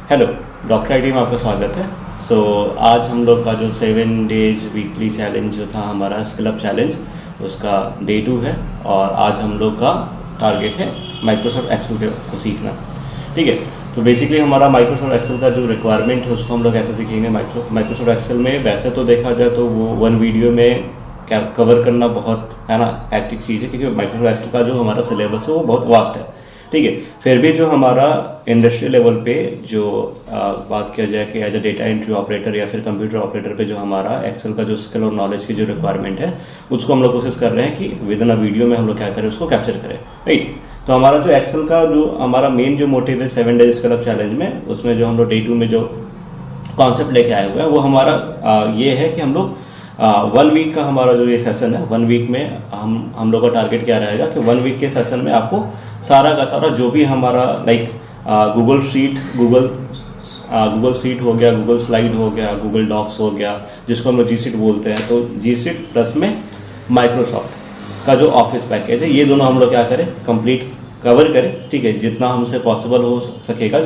Hello, doctor IT में आपका स्वागत है। आज हम लोग का जो 7 डेज वीकली चैलेंज जो था हमारा स्किल अप चैलेंज, उसका डे 2 है और आज हम लोग का टारगेट है माइक्रोसॉफ्ट एक्सेल को सीखना। ठीक है, तो बेसिकली हमारा माइक्रोसॉफ्ट एक्सेल का जो रिक्वायरमेंट है उसको हम लोग ऐसे सीखेंगे। माइक्रोसॉफ्ट एक्सेल में वैसे तो देखा जाए तो वो वन वीडियो में कवर करना बहुत है ना हैक्टिक चीज़ है, क्योंकि माइक्रोसॉफ्ट एक्सेल का जो हमारा सिलेबस है वो बहुत वास्ट है। ठीक है, फिर भी जो हमारा इंडस्ट्री लेवल पे जो बात किया जाए कि as a data entry operator या फिर कंप्यूटर ऑपरेटर पे जो हमारा एक्सेल का जो स्किल और नॉलेज की जो रिक्वायरमेंट है उसको हम लोग कोशिश कर रहे हैं कि विद इन अ वीडियो में हम लोग क्या करें, उसको कैप्चर करें। राइट, तो हमारा जो एक्सेल का जो हमारा मेन जो मोटिव है 7 डेज स्किल अप चैलेंज में, उसमें जो हम लोग डे 2 में जो कॉन्सेप्ट लेके आए हुए हैं वो हमारा ये है कि हम लोग 1 वीक का हमारा जो ये सेशन है, 1 वीक में हम लोग का टारगेट क्या रहेगा कि 1 वीक के सेशन में आपको सारा का सारा जो भी हमारा लाइक गूगल शीट हो गया, गूगल स्लाइड हो गया, गूगल डॉक्स हो गया, जिसको हम लोग जी शीट बोलते हैं, तो जी शीट प्लस में माइक्रोसॉफ्ट का जो ऑफिस पैकेज है, ये दोनों हम लोग क्या करें, कंप्लीट कवर करें। ठीक है, जितना हमसे पॉसिबल हो सकेगा।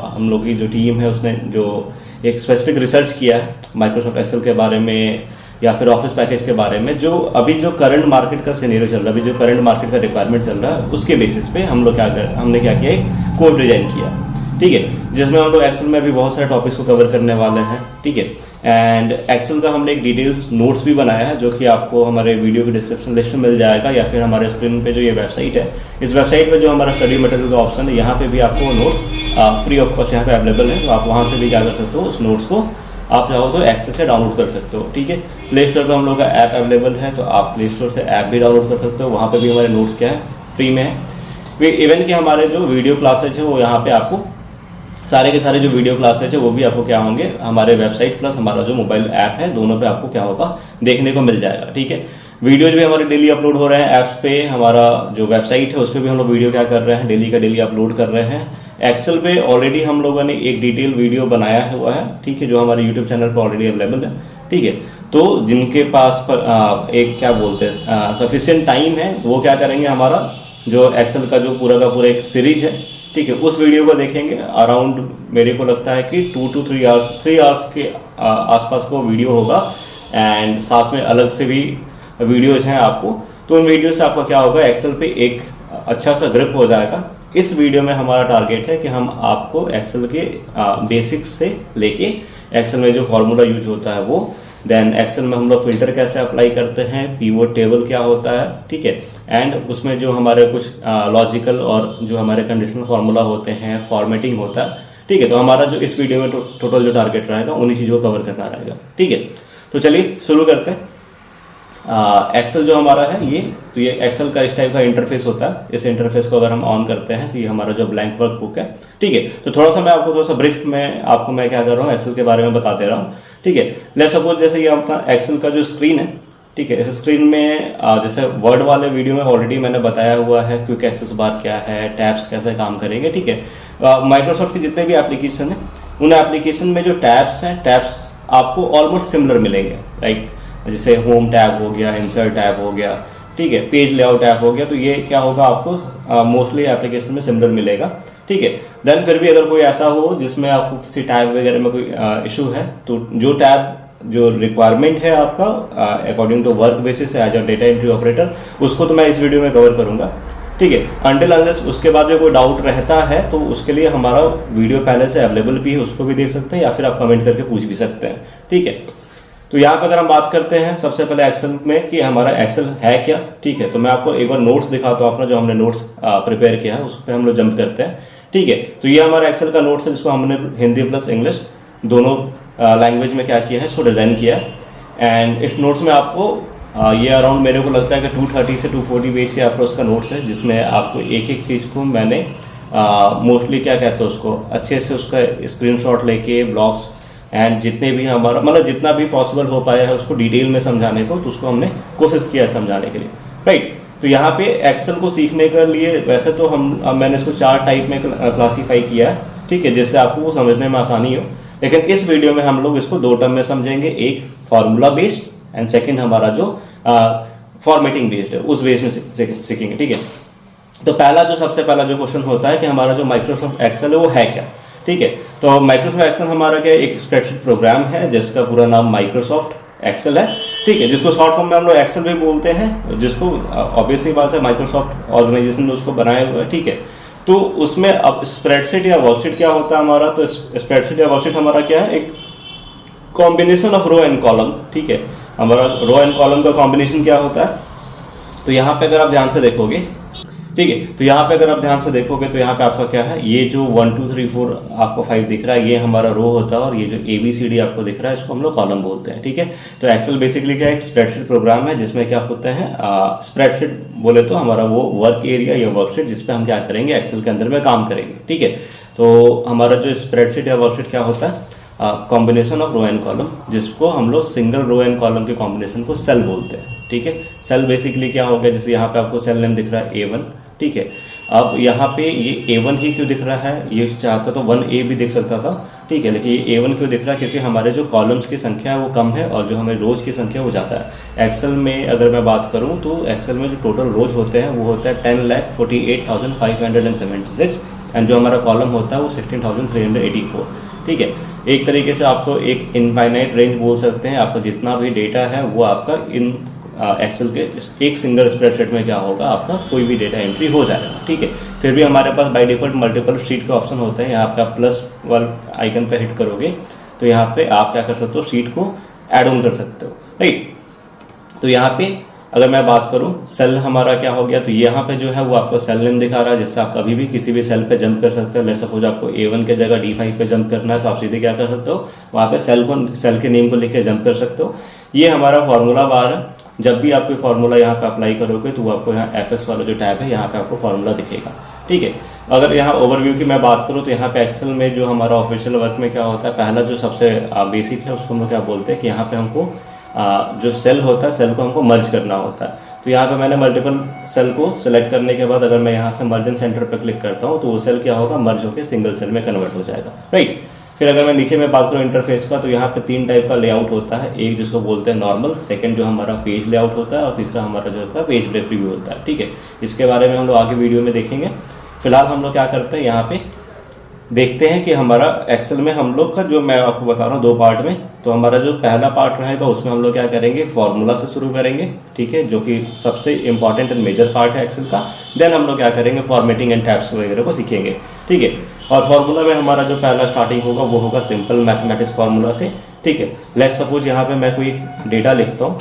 हम लोग की जो टीम है उसने जो एक स्पेसिफिक रिसर्च किया है माइक्रोसॉफ्ट एक्सेल के बारे में या फिर ऑफिस पैकेज के बारे में, जो अभी जो करंट मार्केट का सिनेरियो चल रहा है, अभी जो करंट मार्केट का रिक्वायरमेंट चल रहा है, उसके बेसिस पे हमने क्या किया, एक कोड डिजाइन किया। ठीक है, जिसमें हम लोग एक्सेल में भी बहुत सारे टॉपिक्स को कवर करने वाले हैं। ठीक है, एंड एक्सेल का हमने एक डिटेल्स नोट्स भी बनाया है जो कि आपको हमारे वीडियो के डिस्क्रिप्शन लिस्ट में मिल जाएगा, या फिर हमारे स्क्रीन पे जो ये वेबसाइट है, इस वेबसाइट पे जो हमारा स्टडी मटेरियल का ऑप्शन है, यहाँ पे भी आपको नोट्स फ्री ऑफ कॉस्ट यहाँ पे अवेलेबल है। तो आप वहाँ से भी क्या कर सकते हो, उस नोट्स को आप चाहो तो एक्सेल से डाउनलोड कर सकते हो। ठीक है, प्ले स्टोर पर हम लोग का ऐप अवेलेबल है, तो आप प्ले स्टोर से ऐप भी डाउनलोड कर सकते हो। वहाँ पे भी हमारे नोट्स क्या है, फ्री में है। इवन कि हमारे जो वीडियो क्लासेज है वो यहाँ पे आपको सारे के सारे जो वीडियो क्लासेज है वो भी आपको क्या होंगे, हमारे वेबसाइट प्लस हमारा जो मोबाइल ऐप है, दोनों पे आपको क्या होगा, देखने को मिल जाएगा। ठीक है, वीडियोज भी हमारे डेली अपलोड हो रहे हैं ऐप्स पे। हमारा जो वेबसाइट है उस पर भी हम लोग वीडियो क्या कर रहे हैं, डेली का डेली अपलोड कर रहे हैं। एक्सेल पे ऑलरेडी हम लोगों ने एक डिटेल वीडियो बनाया हुआ है। ठीक है, जो हमारे यूट्यूब चैनल पर ऑलरेडी अवेलेबल है। ठीक है, तो जिनके पास पर एक क्या बोलते हैं सफिशिएंट टाइम है, वो क्या करेंगे, हमारा जो एक्सेल का पूरा एक सीरीज है, ठीक है, उस वीडियो को देखेंगे। अराउंड मेरे को लगता है कि 2 to 3 आवर्स के आसपास को वीडियो होगा, एंड साथ में अलग से भी वीडियोज हैं आपको। तो उन वीडियो से आपका क्या होगा, एक्सेल पे एक अच्छा सा ग्रिप हो जाएगा। इस वीडियो में हमारा टारगेट है कि हम आपको एक्सेल के बेसिक्स से लेके एक्सेल में जो फॉर्मूला यूज होता है वो, देन एक्सेल में हम लोग फिल्टर कैसे अप्लाई करते हैं, पीवोट टेबल क्या होता है, ठीक है, एंड उसमें जो हमारे कुछ लॉजिकल और जो हमारे कंडीशनल फार्मूला होते हैं, फॉर्मेटिंग होता है। ठीक है, तो हमारा जो इस वीडियो में टोटल जो टारगेट रहेगा उन्हीं चीज़ों को कवर करना रहेगा। ठीक है, तो चलिए शुरू करते हैं। एक्सेल जो हमारा है तो ये एक्सेल का इस टाइप का इंटरफेस होता है। इस इंटरफेस को अगर हम ऑन करते हैं तो ये हमारा जो ब्लैंक वर्क बुक है। ठीक है, तो थोड़ा सा मैं आपको थोड़ा सा ब्रीफ में आपको मैं क्या कर रहा हूँ, एक्सेल के बारे में बता दे रहा हूँ। ठीक है, लेट्स सपोज जैसे ये अपना एक्सेल का जो स्क्रीन है, ठीक है, इस स्क्रीन में जैसे वर्ड वाले वीडियो में ऑलरेडी मैंने बताया हुआ है क्विक एक्सेस बार क्या है, टैब्स कैसे काम करेंगे। ठीक है, माइक्रोसॉफ्ट के जितने भी एप्लीकेशन है, उन एप्लीकेशन में जो टैब्स हैं, टैब्स आपको ऑलमोस्ट सिमिलर मिलेंगे। राइट, जैसे होम टैब हो गया, इंसर्ट टैब हो गया, ठीक है, पेज लेआउट टैब हो गया, तो ये क्या होगा, आपको मोस्टली एप्लीकेशन में सिमिलर मिलेगा। ठीक है, देन फिर भी अगर कोई ऐसा हो जिसमें आपको किसी टैब वगैरह में कोई इशू है, तो जो टैब जो रिक्वायरमेंट है आपका according to work basis as a data entry operator, उसको तो मैं इस वीडियो में कवर करूंगा। ठीक है, अंटिल अनलेस उसके बाद जो कोई डाउट रहता है तो उसके लिए हमारा वीडियो पहले से अवेलेबल भी है, उसको भी देख सकते हैं, या फिर आप कमेंट करके पूछ भी सकते हैं। ठीक है, तो यहाँ पे अगर हम बात करते हैं सबसे पहले एक्सेल में कि हमारा एक्सेल है क्या। ठीक है, तो मैं आपको एक बार नोट्स दिखाता हूँ अपना, जो हमने नोट्स प्रिपेयर किया है उस पर हम लोग जंप करते हैं। ठीक है, तो ये हमारा एक्सेल का नोट्स है, जिसको हमने हिंदी प्लस इंग्लिश दोनों लैंग्वेज में क्या किया है, इसको डिजाइन किया है। एंड इस नोट्स में आपको ये अराउंड मेरे को लगता है कि 230 से 240 पेज के आपका उसका नोट्स है, जिसमें आपको एक एक चीज़ को मैंने मोस्टली क्या कहते हैं उसको अच्छे से उसका स्क्रीनशॉट लेके ब्लॉग्स एंड जितने भी हमारा मतलब जितना भी पॉसिबल हो पाया है उसको डिटेल में समझाने को, तो उसको हमने कोशिश किया समझाने के लिए। राइट, तो यहाँ पे एक्सेल को सीखने के लिए वैसे तो मैंने इसको 4 टाइप में क्लासीफाई किया है। ठीक है, जिससे आपको वो समझने में आसानी हो, लेकिन इस वीडियो में हम लोग इसको 2 टर्म में समझेंगे, एक फॉर्मूला बेस्ड एंड सेकेंड हमारा जो फॉर्मेटिंग बेस्ड है, उस बेस में सीखेंगे। ठीक है, तो सबसे पहला जो क्वेश्चन होता है कि हमारा जो माइक्रोसॉफ्ट एक्सेल है वो है क्या। ठीक है। तो माइक्रोसॉफ्ट एक्सेल हमारा क्या एक स्प्रेडशीट प्रोग्राम है जिसका पूरा नाम माइक्रोसॉफ्ट एक्सेल है, ठीक है, जिसको शॉर्ट फॉर्म में हम लोग एक्सेल भी बोलते हैं, जिसको ऑब्वियसली बात है माइक्रोसॉफ्ट ऑर्गेनाइजेशन ने उसको बनाया हुआ है, ठीक है। तो उसमें अब स्प्रेडशीट या वर्कशीट क्या होता है हमारा, तो स्प्रेडशीट या वर्कशीट हमारा क्या है, एक combination of row and column, ठीक है। हमारा रो एंड कॉलम का कॉम्बिनेशन क्या होता है, तो यहाँ पे अगर आप ध्यान से देखोगे, ठीक है, तो यहाँ पे अगर आप ध्यान से देखोगे तो यहाँ पे आपका क्या है, ये जो 1 2 3 4 आपको 5 दिख रहा है ये हमारा रो होता है, और ये जो ABCD आपको दिख रहा है इसको हम लोग कॉलम बोलते हैं, ठीक है। तो एक्सेल बेसिकली क्या है, एक स्प्रेडशीट प्रोग्राम है जिसमें क्या होता है, स्प्रेडशीट बोले तो हमारा वो वर्क एरिया या वर्कशीट जिसपे हम क्या करेंगे एक्सेल के अंदर में काम करेंगे, ठीक है। तो हमारा जो स्प्रेडशीट या वर्कशीट क्या होता है, combination of row and column, जिसको हम लोग सिंगल रो एंड कॉलम के कॉम्बिनेशन को सेल बोलते हैं, ठीक है। सेल बेसिकली क्या हो गया, जैसे यहाँ पे आपको सेल नेम दिख रहा है A1, ठीक है। अब यहाँ पे ये A1 ही क्यों दिख रहा है, ये चाहता तो 1A भी दिख सकता था, ठीक है, लेकिन ये A1 क्यों दिख रहा है, क्योंकि हमारे जो कॉलम्स की संख्या है वो कम है और जो हमें रोज की संख्या वो ज़्यादा है। एक्सेल में अगर मैं बात करूँ तो एक्सेल में जो टोटल रोज होते हैं वो होता है 10,48,576 एंड जो हमारा कॉलम होता है वो 16,384, ठीक है। एक तरीके से आपको एक इनफाइनाइट रेंज बोल सकते हैं, आपका जितना भी डेटा है वो आपका इन एक्सेल के एक सिंगल स्प्रेडशीट में क्या होगा, आपका कोई भी डेटा एंट्री हो जाएगा, ठीक है। फिर भी हमारे पास बाय डिफॉल्ट मल्टीपल शीट का ऑप्शन होता है, यहाँ पे आप प्लस वाल आइकन पे हिट करोगे तो यहाँ पे आप क्या कर सकते हो, शीट को ऐड ऑन कर सकते हो, राइट। तो यहाँ पे अगर मैं बात करूं सेल हमारा क्या हो गया, तो यहाँ पे जो है वो आपको सेल नेम दिखा रहा है, जिससे आप कभी भी किसी भी सेल पे जंप कर सकते हो। लेट्स सपोज आपको A1 के जगह D5 पे जंप करना है तो आप सीधे क्या कर सकते हो, वहाँ पे सेल के नेम को लिख के जंप कर सकते हो। ये हमारा फॉर्मूला बार है, जब भी आप कोई फॉर्मूला यहाँ पे अप्लाई करोगे तो वो आपको यहाँ FX वाला जो टैब है यहाँ पे आपको फॉर्मूला दिखेगा, ठीक है। अगर यहाँ ओवरव्यू की मैं बात करूँ तो यहाँ पे एक्सेल में जो हमारा ऑफिशियल वर्क में क्या होता है, पहला जो सबसे बेसिक है उसको हम लोग क्या बोलते हैं कि यहाँ पे हमको जो सेल होता है सेल को हमको मर्ज करना होता है। तो यहाँ पे मैंने मल्टीपल सेल को सिलेक्ट करने के बाद अगर मैं यहाँ से मर्ज इन सेंटर पर क्लिक करता हूँ तो वो सेल क्या होगा, मर्ज होकर सिंगल सेल में कन्वर्ट हो जाएगा, राइट। फिर अगर मैं नीचे में बात करूँ इंटरफेस का, तो यहाँ पे 3 टाइप का लेआउट होता है, एक जिसको बोलते हैं नॉर्मल, सेकंड जो हमारा पेज लेआउट होता है और तीसरा हमारा जो होता है पेज ब्रेक प्रीव्यू होता है, ठीक है। इसके बारे में हम लोग आगे वीडियो में देखेंगे। फिलहाल हम लोग क्या करते हैं, यहाँ पे देखते हैं कि हमारा एक्सेल में हम लोग का जो मैं आपको बता रहा हूँ 2 पार्ट में, तो हमारा जो पहला पार्ट रहेगा उसमें हम लोग क्या करेंगे, फॉर्मूला से शुरू करेंगे, ठीक है, जो कि सबसे इंपॉर्टेंट एंड मेजर पार्ट है एक्सेल का। देन हम लोग क्या करेंगे, फॉर्मेटिंग एंड टैब्स वगैरह को सीखेंगे, ठीक है। और फॉर्मूला में हमारा जो पहला स्टार्टिंग होगा वो होगा सिंपल मैथमेटिक्स फॉर्मूला से, ठीक है। लेट्स सपोज यहाँ पे मैं कोई डेटा लिखता हूँ,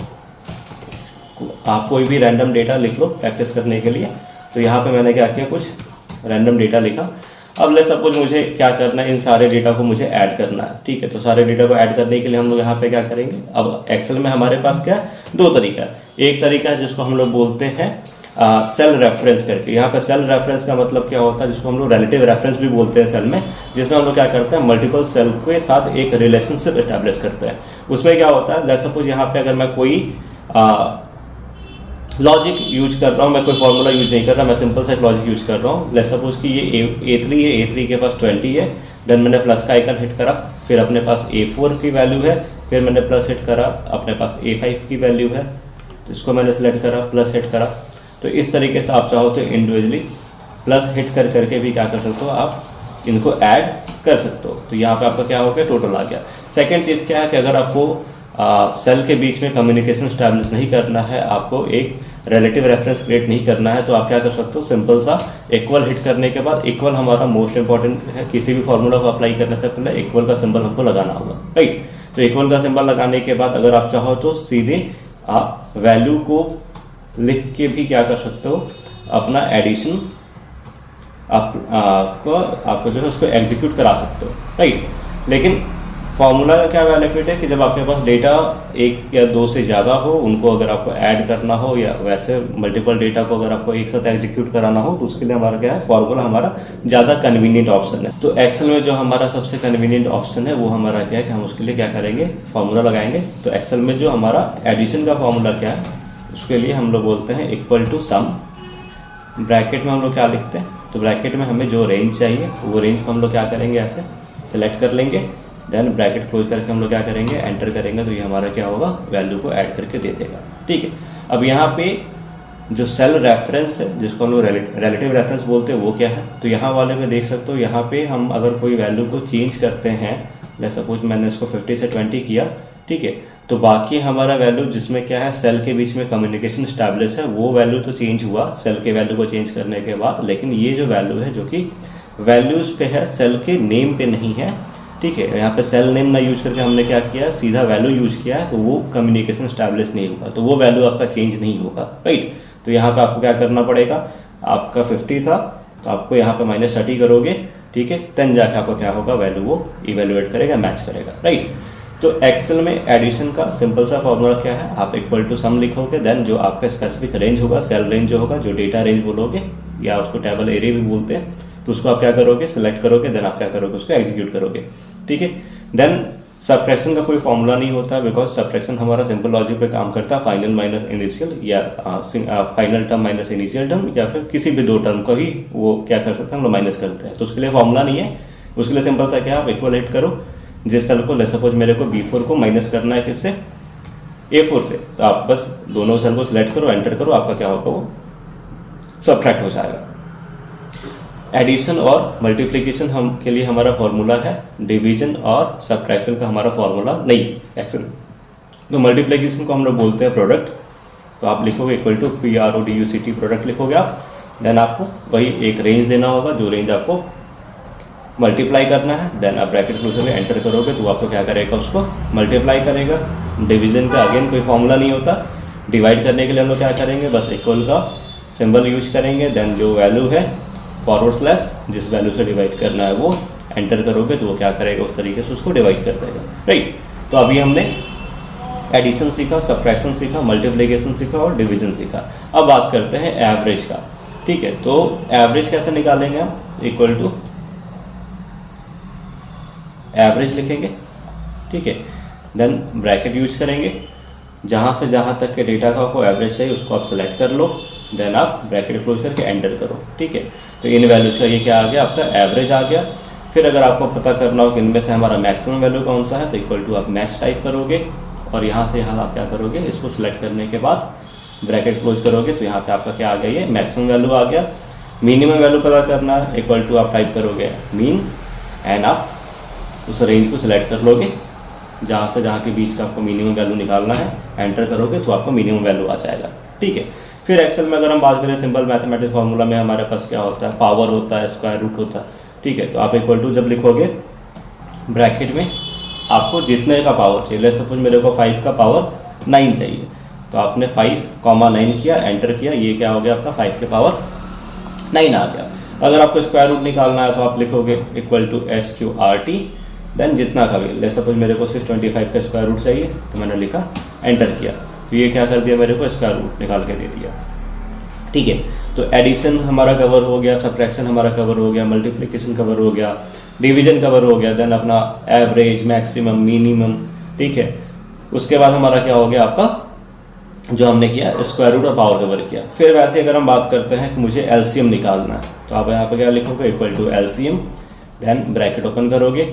आप कोई भी रैंडम डेटा लिख लो प्रैक्टिस करने के लिए। तो यहाँ पे मैंने क्या किया, कुछ रैंडम डेटा लिखा। अब लेट्स सपोज मुझे क्या करना है, इन सारे डेटा को मुझे ऐड करना है, ठीक है। तो सारे डेटा को ऐड करने के लिए हम लोग यहाँ पे क्या करेंगे, अब एक्सेल में हमारे पास क्या है, 2 तरीका है। एक तरीका है जिसको हम लोग बोलते हैं सेल रेफरेंस करके। यहाँ पे सेल रेफरेंस का मतलब क्या होता है, जिसको हम लोग रिलेटिव रेफरेंस भी बोलते हैं सेल में, जिसमें हम लोग क्या करते हैं, मल्टीपल सेल के साथ एक रिलेशनशिप एस्टैब्लिश करते हैं। उसमें क्या होता है, लेट्स सपोज यहाँ पे अगर मैं कोई लॉजिक यूज कर रहा हूँ, मैं कोई फॉर्मूला यूज नहीं कर रहा, मैं सिंपल सा एक लॉजिक यूज कर रहा हूँ। लेट्स सपोज कि ये A3 है, A3 के पास 20 है, देन मैंने प्लस का आइकन हिट करा, फिर अपने पास A4 की वैल्यू है, फिर मैंने प्लस हिट करा, अपने पास A5 की वैल्यू है, तो इसको मैंने सिलेक्ट करा, प्लस हिट करा। तो इस तरीके से आप चाहो तो इंडिविजुअली प्लस हिट कर करके भी क्या कर सकते हो, आप इनको ऐड कर सकते हो। तो यहाँ पे आपका क्या हो गया, टोटल आ गया। सेकेंड चीज़ क्या है कि अगर आपको सेल के बीच में कम्युनिकेशन स्टैब्लिश नहीं करना है, आपको एक रिलेटिव रेफरेंस क्रिएट नहीं करना है, तो आप क्या कर सकते हो, सिंपल सा इक्वल हिट करने के बाद, इक्वल हमारा मोस्ट इंपॉर्टेंट है, किसी भी फॉर्मूला को अप्लाई करने से पहले इक्वल का सिंबल हमको लगाना होगा, राइट। तो इक्वल का सिंबल लगाने के बाद अगर आप चाहो तो सीधे आप वैल्यू को लिख के भी क्या कर सकते हो, अपना एडिशन आपको जो है उसको एग्जीक्यूट करा सकते हो, राइट। लेकिन फॉर्मूला का क्या बेनिफिट है कि जब आपके पास डेटा 1 या 2 से ज़्यादा हो, उनको अगर आपको ऐड करना हो या वैसे मल्टीपल डेटा को अगर आपको एक साथ एग्जीक्यूट कराना हो, तो उसके लिए हमारा क्या है, फॉर्मूला हमारा ज़्यादा कन्वीनियंट ऑप्शन है। तो एक्सेल में जो हमारा सबसे कन्वीनियंट ऑप्शन है वो हमारा क्या है कि हम उसके लिए क्या करेंगे, फॉर्मूला लगाएंगे। तो एक्सेल में जो हमारा एडिशन का फॉर्मूला क्या है, उसके लिए हम लोग बोलते हैं इक्वल टू सम। ब्रैकेट में हम लोग क्या लिखते हैं, तो ब्रैकेट में हमें जो रेंज चाहिए वो रेंज को हम लोग क्या करेंगे, ऐसे सेलेक्ट कर लेंगे, देन ब्रैकेट क्लोज करके हम लोग क्या करेंगे, एंटर करेंगे, तो ये हमारा क्या होगा, वैल्यू को ऐड करके दे देगा, ठीक है। अब यहाँ पे जो सेल रेफरेंस है जिसको हम लोग रिलेटिव रेफरेंस बोलते हैं वो क्या है। तो यहाँ वाले में देख सकते हो, यहाँ पे हम अगर कोई वैल्यू को चेंज करते हैं, लेट्स सपोज मैंने इसको 50 से 20 किया, ठीक है, तो बाकी हमारा वैल्यू जिसमें क्या है सेल के बीच में कम्युनिकेशन स्टैब्लिश है, वो वैल्यू तो चेंज हुआ सेल के वैल्यू को चेंज करने के बाद, लेकिन ये जो वैल्यू है जो कि वैल्यूज पे है सेल के नेम पे नहीं है, ठीक है। यहाँ पे सेल नेम ना यूज करके हमने क्या किया, सीधा वैल्यू यूज किया है, तो वो कम्युनिकेशन स्टैब्लिश नहीं होगा, तो वो वैल्यू आपका चेंज नहीं होगा, राइट। तो यहाँ पे आपको क्या करना पड़ेगा, आपका 50 था तो आपको यहाँ पे -30 करोगे, ठीक है, देन जाके आपका क्या होगा वैल्यू वो इवेल्युएट करेगा, मैच करेगा, राइट। तो एक्सेल में एडिशन का सिंपल सा फॉर्मूला क्या है, आप इक्वल टू सम लिखोगे, देन जो आपका स्पेसिफिक रेंज होगा, सेल रेंज जो होगा, जो डेटा रेंज बोलोगे या उसको टेबल एरिया भी बोलते हैं, तो उसको आप क्या करोगे, सिलेक्ट करोगे, देन आप क्या करोगे, उसको एग्जीक्यूट करोगे, ठीक है। देन सब्ट्रैक्शन का कोई फॉर्मूला नहीं होता, बिकॉज सब्ट्रैक्शन हमारा सिंपल लॉजिक पे काम करता है, फाइनल माइनस इनिशियल या final term minus initial term, या फिर किसी भी दो टर्म को ही वो क्या कर सकते हैं हम लोग माइनस करते हैं, तो उसके लिए फॉर्मूला नहीं है। उसके लिए सिंपल सा क्या है, आप इक्वल हिट करो, जिस सेल को लेट्स सपोज मेरे को B4 को माइनस करना है किससे, A4 से, तो आप बस दोनों सेल को सिलेक्ट करो, एंटर करो, आपका क्या होगा वो सब्ट्रैक्ट हो जाएगा। एडिशन और मल्टीप्लिकेशन हम के लिए हमारा फॉर्मूला है, डिवीजन और सब्ट्रैक्शन का हमारा फॉर्मूला नहीं एक्सेल। तो मल्टीप्लिकेशन को हम लोग बोलते हैं प्रोडक्ट, तो आप लिखोगे इक्वल टू PRODUCT प्रोडक्ट लिखोगे आप, देन आपको वही एक रेंज देना होगा, जो रेंज आपको मल्टीप्लाई करना है, देन आप ब्रैकेट क्लोज करके एंटर करोगे तो आपको क्या करेगा, उसको मल्टीप्लाई करेगा। डिवीजन का अगेन कोई फॉर्मूला नहीं होता। डिवाइड करने के लिए हम लोग क्या करेंगे, बस इक्वल का सिंबल यूज करेंगे, देन जो वैल्यू है फॉरवर्ड स्लैश जिस वैल्यू से डिवाइड करना है वो एंटर करोगे तो वो क्या करेगा, उस तरीके से उसको डिवाइड कर देगा, राइट। तो अभी हमने एडिशन सीखा, सब्ट्रैक्शन सीखा, मल्टीप्लिकेशन सीखा और डिवीजन सीखा। अब बात करते हैं एवरेज का, ठीक है। तो एवरेज कैसे निकालेंगे हम, इक्वल टू एवरेज लिखेंगे, ठीक है, देन ब्रैकेट यूज करेंगे, जहां से जहां तक के डेटा का आपको एवरेज चाहिए उसको आप सेलेक्ट कर लो, देन आप ब्रैकेट क्लोज करके एंटर करो, ठीक है। तो इन वैल्यूज का ये क्या आ गया, आपका एवरेज आ गया। फिर अगर आपको पता करना हो कि इनमें से हमारा मैक्सिमम वैल्यू कौन सा है, तो इक्वल टू आप मैक्स टाइप करोगे और यहाँ से यहाँ आप क्या करोगे, इसको सिलेक्ट करने के बाद ब्रैकेट क्लोज करोगे तो यहाँ पे आपका क्या आ गया, ये मैक्सिमम वैल्यू आ गया। मिनिमम वैल्यू पता करना है, इक्वल टू आप टाइप करोगे मीन, एंड आप उस रेंज को सिलेक्ट कर लोगे, जहाँ से जहाँ के बीच का आपको मिनिमम वैल्यू निकालना है, एंटर करोगे तो आपको मिनिमम वैल्यू आ जाएगा, ठीक है। फिर एक्सेल में अगर हम बात करें सिंपल मैथमेटिक्स फार्मूला में हमारे पास क्या होता है, पावर होता है, स्क्वायर रूट होता है, ठीक है। तो आप इक्वल टू जब लिखोगे ब्रैकेट में आपको जितने का पावर चाहिए, लेट्स सपोज मेरे को 5 का पावर 9 चाहिए, तो आपने 5,9 किया, एंटर किया, ये क्या हो गया आपका 5 के पावर 9 आ गया। अगर आपको स्क्वायर रूट निकालना है तो आप लिखोगे इक्वल टू SQRT, देन जितना का भी, लेट्स सपोज मेरे को 625 का स्क्वायर रूट चाहिए, तो मैंने लिखा, एंटर किया, तो ये क्या कर दिया, मेरे को स्क्वायर रूट निकाल के दे दिया, ठीक है। तो एडिशन हमारा कवर हो गया, सब्ट्रैक्शन हमारा कवर हो गया, मल्टीप्लिकेशन कवर हो गया, डिवीजन कवर हो गया, देन अपना एवरेज, मैक्सिमम, मिनिमम, ठीक है। उसके बाद हमारा क्या हो गया, आपका जो हमने किया स्क्वायर रूट और पावर कवर किया। फिर वैसे अगर हम बात करते हैं कि मुझे एलसीएम निकालना है, तो आप यहाँ पे क्या लिखोगे, equal to LCM, then bracket open करोगे,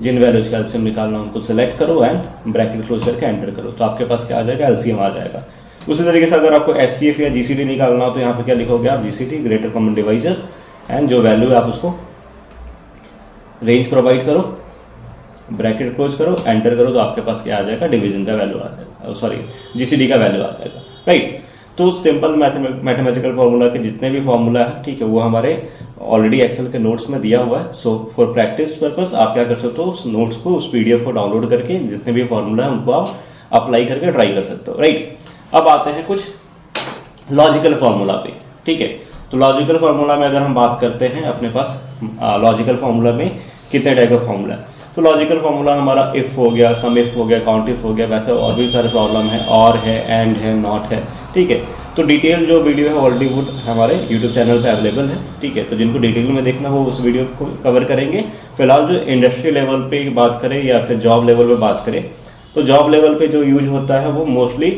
जिन वैल्यूज का एलसीएम निकालना उनको सेलेक्ट करो एंड ब्रैकेट क्लोज करके एंटर करो, तो आपके पास क्या आ जाएगा, एलसीएम आ जाएगा। उसी तरीके से अगर आपको एचसीएफ या जीसीडी निकालना हो तो यहाँ पे क्या लिखोगे आप, GCD greater common divisor, and जो वैल्यू है आप उसको रेंज प्रोवाइड करो, ब्रैकेट क्लोज करो, एंटर करो, तो आपके पास क्या आ जाएगा, डिवीजन का वैल्यू आ जाएगा, सॉरी जीसीडी का वैल्यू आ जाएगा, राइट। तो सिंपल मैथमेटिकल फार्मूला के जितने भी फार्मूला है, ठीक है, वो हमारे ऑलरेडी एक्सेल के नोट्स में दिया हुआ है। सो फॉर प्रैक्टिस पर्पस आप क्या कर सकते हो, उस नोट्स को, उस पीडीएफ को डाउनलोड करके जितने भी फार्मूला है उनको आप अप्लाई करके ट्राई कर सकते हो, राइट। अब आते हैं कुछ लॉजिकल फार्मूला पे, ठीक है। तो लॉजिकल फार्मूला में अगर हम बात करते हैं, अपने पास लॉजिकल फार्मूला में कितने टाइप का फार्मूला है, तो लॉजिकल फार्मूला हमारा इफ हो गया, सम इफ हो गया, काउंट इफ हो गया, वैसे और भी सारे प्रॉब्लम है, और है, एंड है, नॉट है, ठीक है। तो डिटेल जो वीडियो है ऑलरेडी वो हमारे यूट्यूब चैनल पे अवेलेबल है, ठीक है। तो जिनको डिटेल में देखना हो उस वीडियो को कवर करेंगे। फिलहाल जो इंडस्ट्री लेवल पे बात करें या फिर जॉब लेवल पे बात करें, तो जॉब लेवल पे जो यूज होता है वो mostly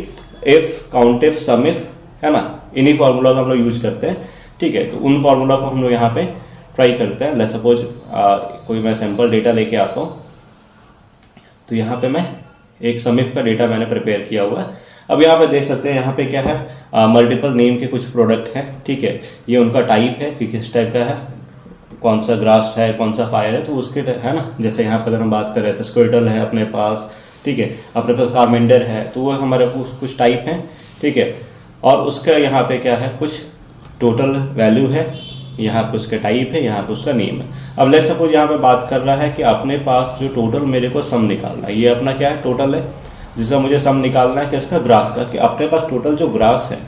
if, count if, sum if, है ना, इन्हीं फार्मूला का हम लोग यूज करते हैं, ठीक है। तो उन फार्मूला को हम लोग यहाँ पे ट्राई करते हैं। लेट्स सपोज कोई मैं सैंपल डेटा लेके आता हूँ, तो यहाँ पे मैं एक समिफ का डेटा मैंने प्रिपेयर किया हुआ है। अब यहाँ पे देख सकते हैं, यहाँ पे क्या है, मल्टीपल नेम के कुछ प्रोडक्ट हैं, ठीक है। ये उनका टाइप है कि किस टाइप का है, कौन सा ग्रास है, कौन सा फायर है, तो उसके है ना। जैसे यहाँ पे अगर हम बात करें तो स्क्विटल है अपने पास, ठीक है, अपने पास कार्मेंडर है, तो वो हमारे कुछ टाइप हैं, ठीक है। और उसका यहाँ पे क्या है, कुछ टोटल वैल्यू है, यहाँ पे उसका टाइप है, यहाँ पे उसका नेम है। अब लेट्स सपोज यहाँ पे बात कर रहा है कि अपने पास जो टोटल मेरे को सम निकालना है, ये अपना क्या है, टोटल है, जिसका मुझे सम निकालना है किसका, ग्रास का, कि अपने पास टोटल जो ग्रास है,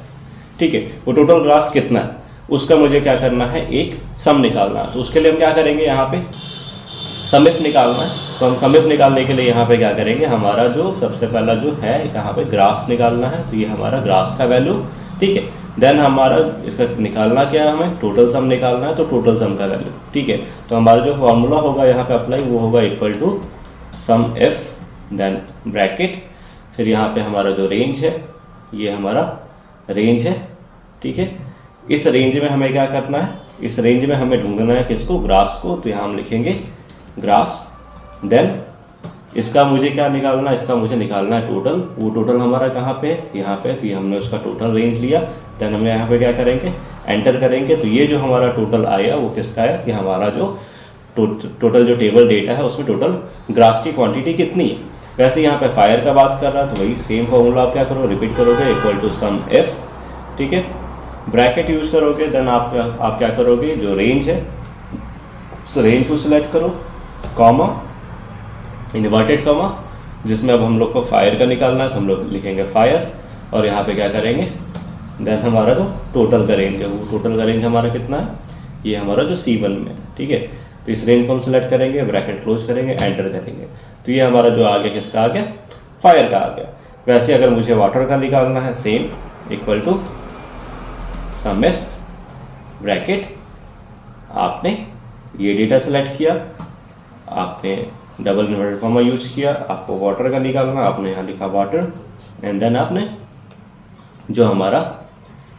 ठीक है, वो टोटल ग्रास कितना है, उसका मुझे क्या करना है, एक सम निकालना है। तो उसके लिए हम क्या करेंगे, यहाँ पे समिफ निकालना है। तो हम समिफ निकालने के लिए यहाँ पे क्या करेंगे, हमारा जो सबसे पहला जो है यहाँ पे ग्रास निकालना है, तो ये हमारा ग्रास का वैल्यू, ठीक है। देन हमारा इसका निकालना क्या है, हमें टोटल सम निकालना है, तो टोटल सम का वैल्यू, ठीक है। तो हमारा जो फॉर्मूला होगा यहाँ पे अप्लाई, वो होगा equal to sum if, then bracket, फिर यहाँ पे हमारा जो रेंज है, ये हमारा रेंज है, ठीक है। इस रेंज में हमें क्या करना है, इस रेंज में हमें ढूंढना है किसको, ग्रास को। तो यहाँ हम लिखेंगे ग्रास, देन इसका मुझे क्या निकालना है, इसका मुझे निकालना है टोटल। वो टोटल हमारा कहाँ पे, यहाँ पे, तो ये हमने उसका टोटल रेंज लिया। देन हम यहाँ पे क्या करेंगे, एंटर करेंगे। तो ये जो हमारा टोटल आया वो किसका आया, कि हमारा जो टोटल जो टेबल डेटा है उसमें टोटल ग्रास की क्वांटिटी कितनी है। वैसे यहाँ पे फायर का बात कर रहा है, तो वही सेम फॉर्मूला आप क्या करो, रिपीट करोगे, इक्वल टू सम एफ, ठीक है, ब्रैकेट यूज करोगे। देन आप क्या करोगे, जो रेंज है उस रेंज को सिलेक्ट करो, कॉमा, इन्वर्टेड कॉमा, जिसमें अब हम लोग को फायर का निकालना है, तो हम लोग लिखेंगे फायर, और यहाँ पे क्या करेंगे, देन हमारा जो टोटल का रेंज है, वो टोटल का रेंज हमारा कितना है, ये हमारा जो C1 में है, ठीक है। तो इस रेंज को हम सिलेक्ट करेंगे, ब्रैकेट क्लोज करेंगे, एंटर करेंगे। तो ये हमारा जो आ गया, किसका आ गया, फायर का आ गया। वैसे अगर मुझे वाटर का निकालना है, same, equal to sum if, bracket, आपने ये डेटा सेलेक्ट किया, आपने डबल इन्वर्टेड कॉमा यूज किया, आपको वाटर का निकालना, आपने यहाँ लिखा वाटर, एंड देन आपने जो हमारा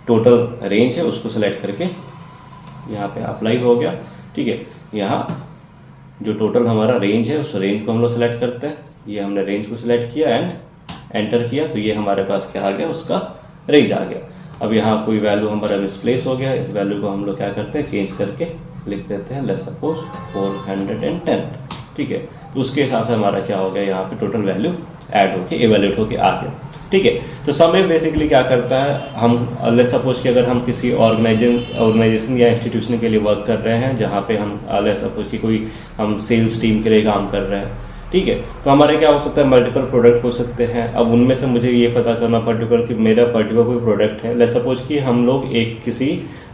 टोटल रेंज है उसको सेलेक्ट करके यहाँ पे अप्लाई हो गया, ठीक है। यहाँ जो टोटल हमारा रेंज है उस रेंज को हम लोग सेलेक्ट करते हैं, ये हमने रेंज को सिलेक्ट किया एंड एंटर किया, तो ये हमारे पास क्या आ गया, उसका रेंज आ गया। अब यहाँ कोई वैल्यू हमारा मिसप्लेस हो गया, इस वैल्यू को हम लोग क्या करते हैं, चेंज करके लिख देते हैं, लेट्स सपोज 410, ठीक है। तो उसके हिसाब से हमारा क्या हो गया, यहाँ पे टोटल वैल्यू ऐड होके इवेल्यूएट होके आ गया, ठीक है। तो सम एफ बेसिकली क्या करता है, हम लेट्स सपोज कि अगर हम किसी ऑर्गेनाइजेशन या इंस्टीट्यूशन के लिए वर्क कर रहे हैं, जहाँ पे हम लेट्स सपोज कि कोई हम सेल्स टीम के लिए काम कर रहे हैं, ठीक है। तो हमारे क्या हो सकता है, मल्टीपल प्रोडक्ट हो सकते हैं। अब उनमें से मुझे ये पता करना पर्टिकुलर कि मेरा पर्टिकुलर कोई प्रोडक्ट है, लेट्स सपोज कि हम लोग एक किसी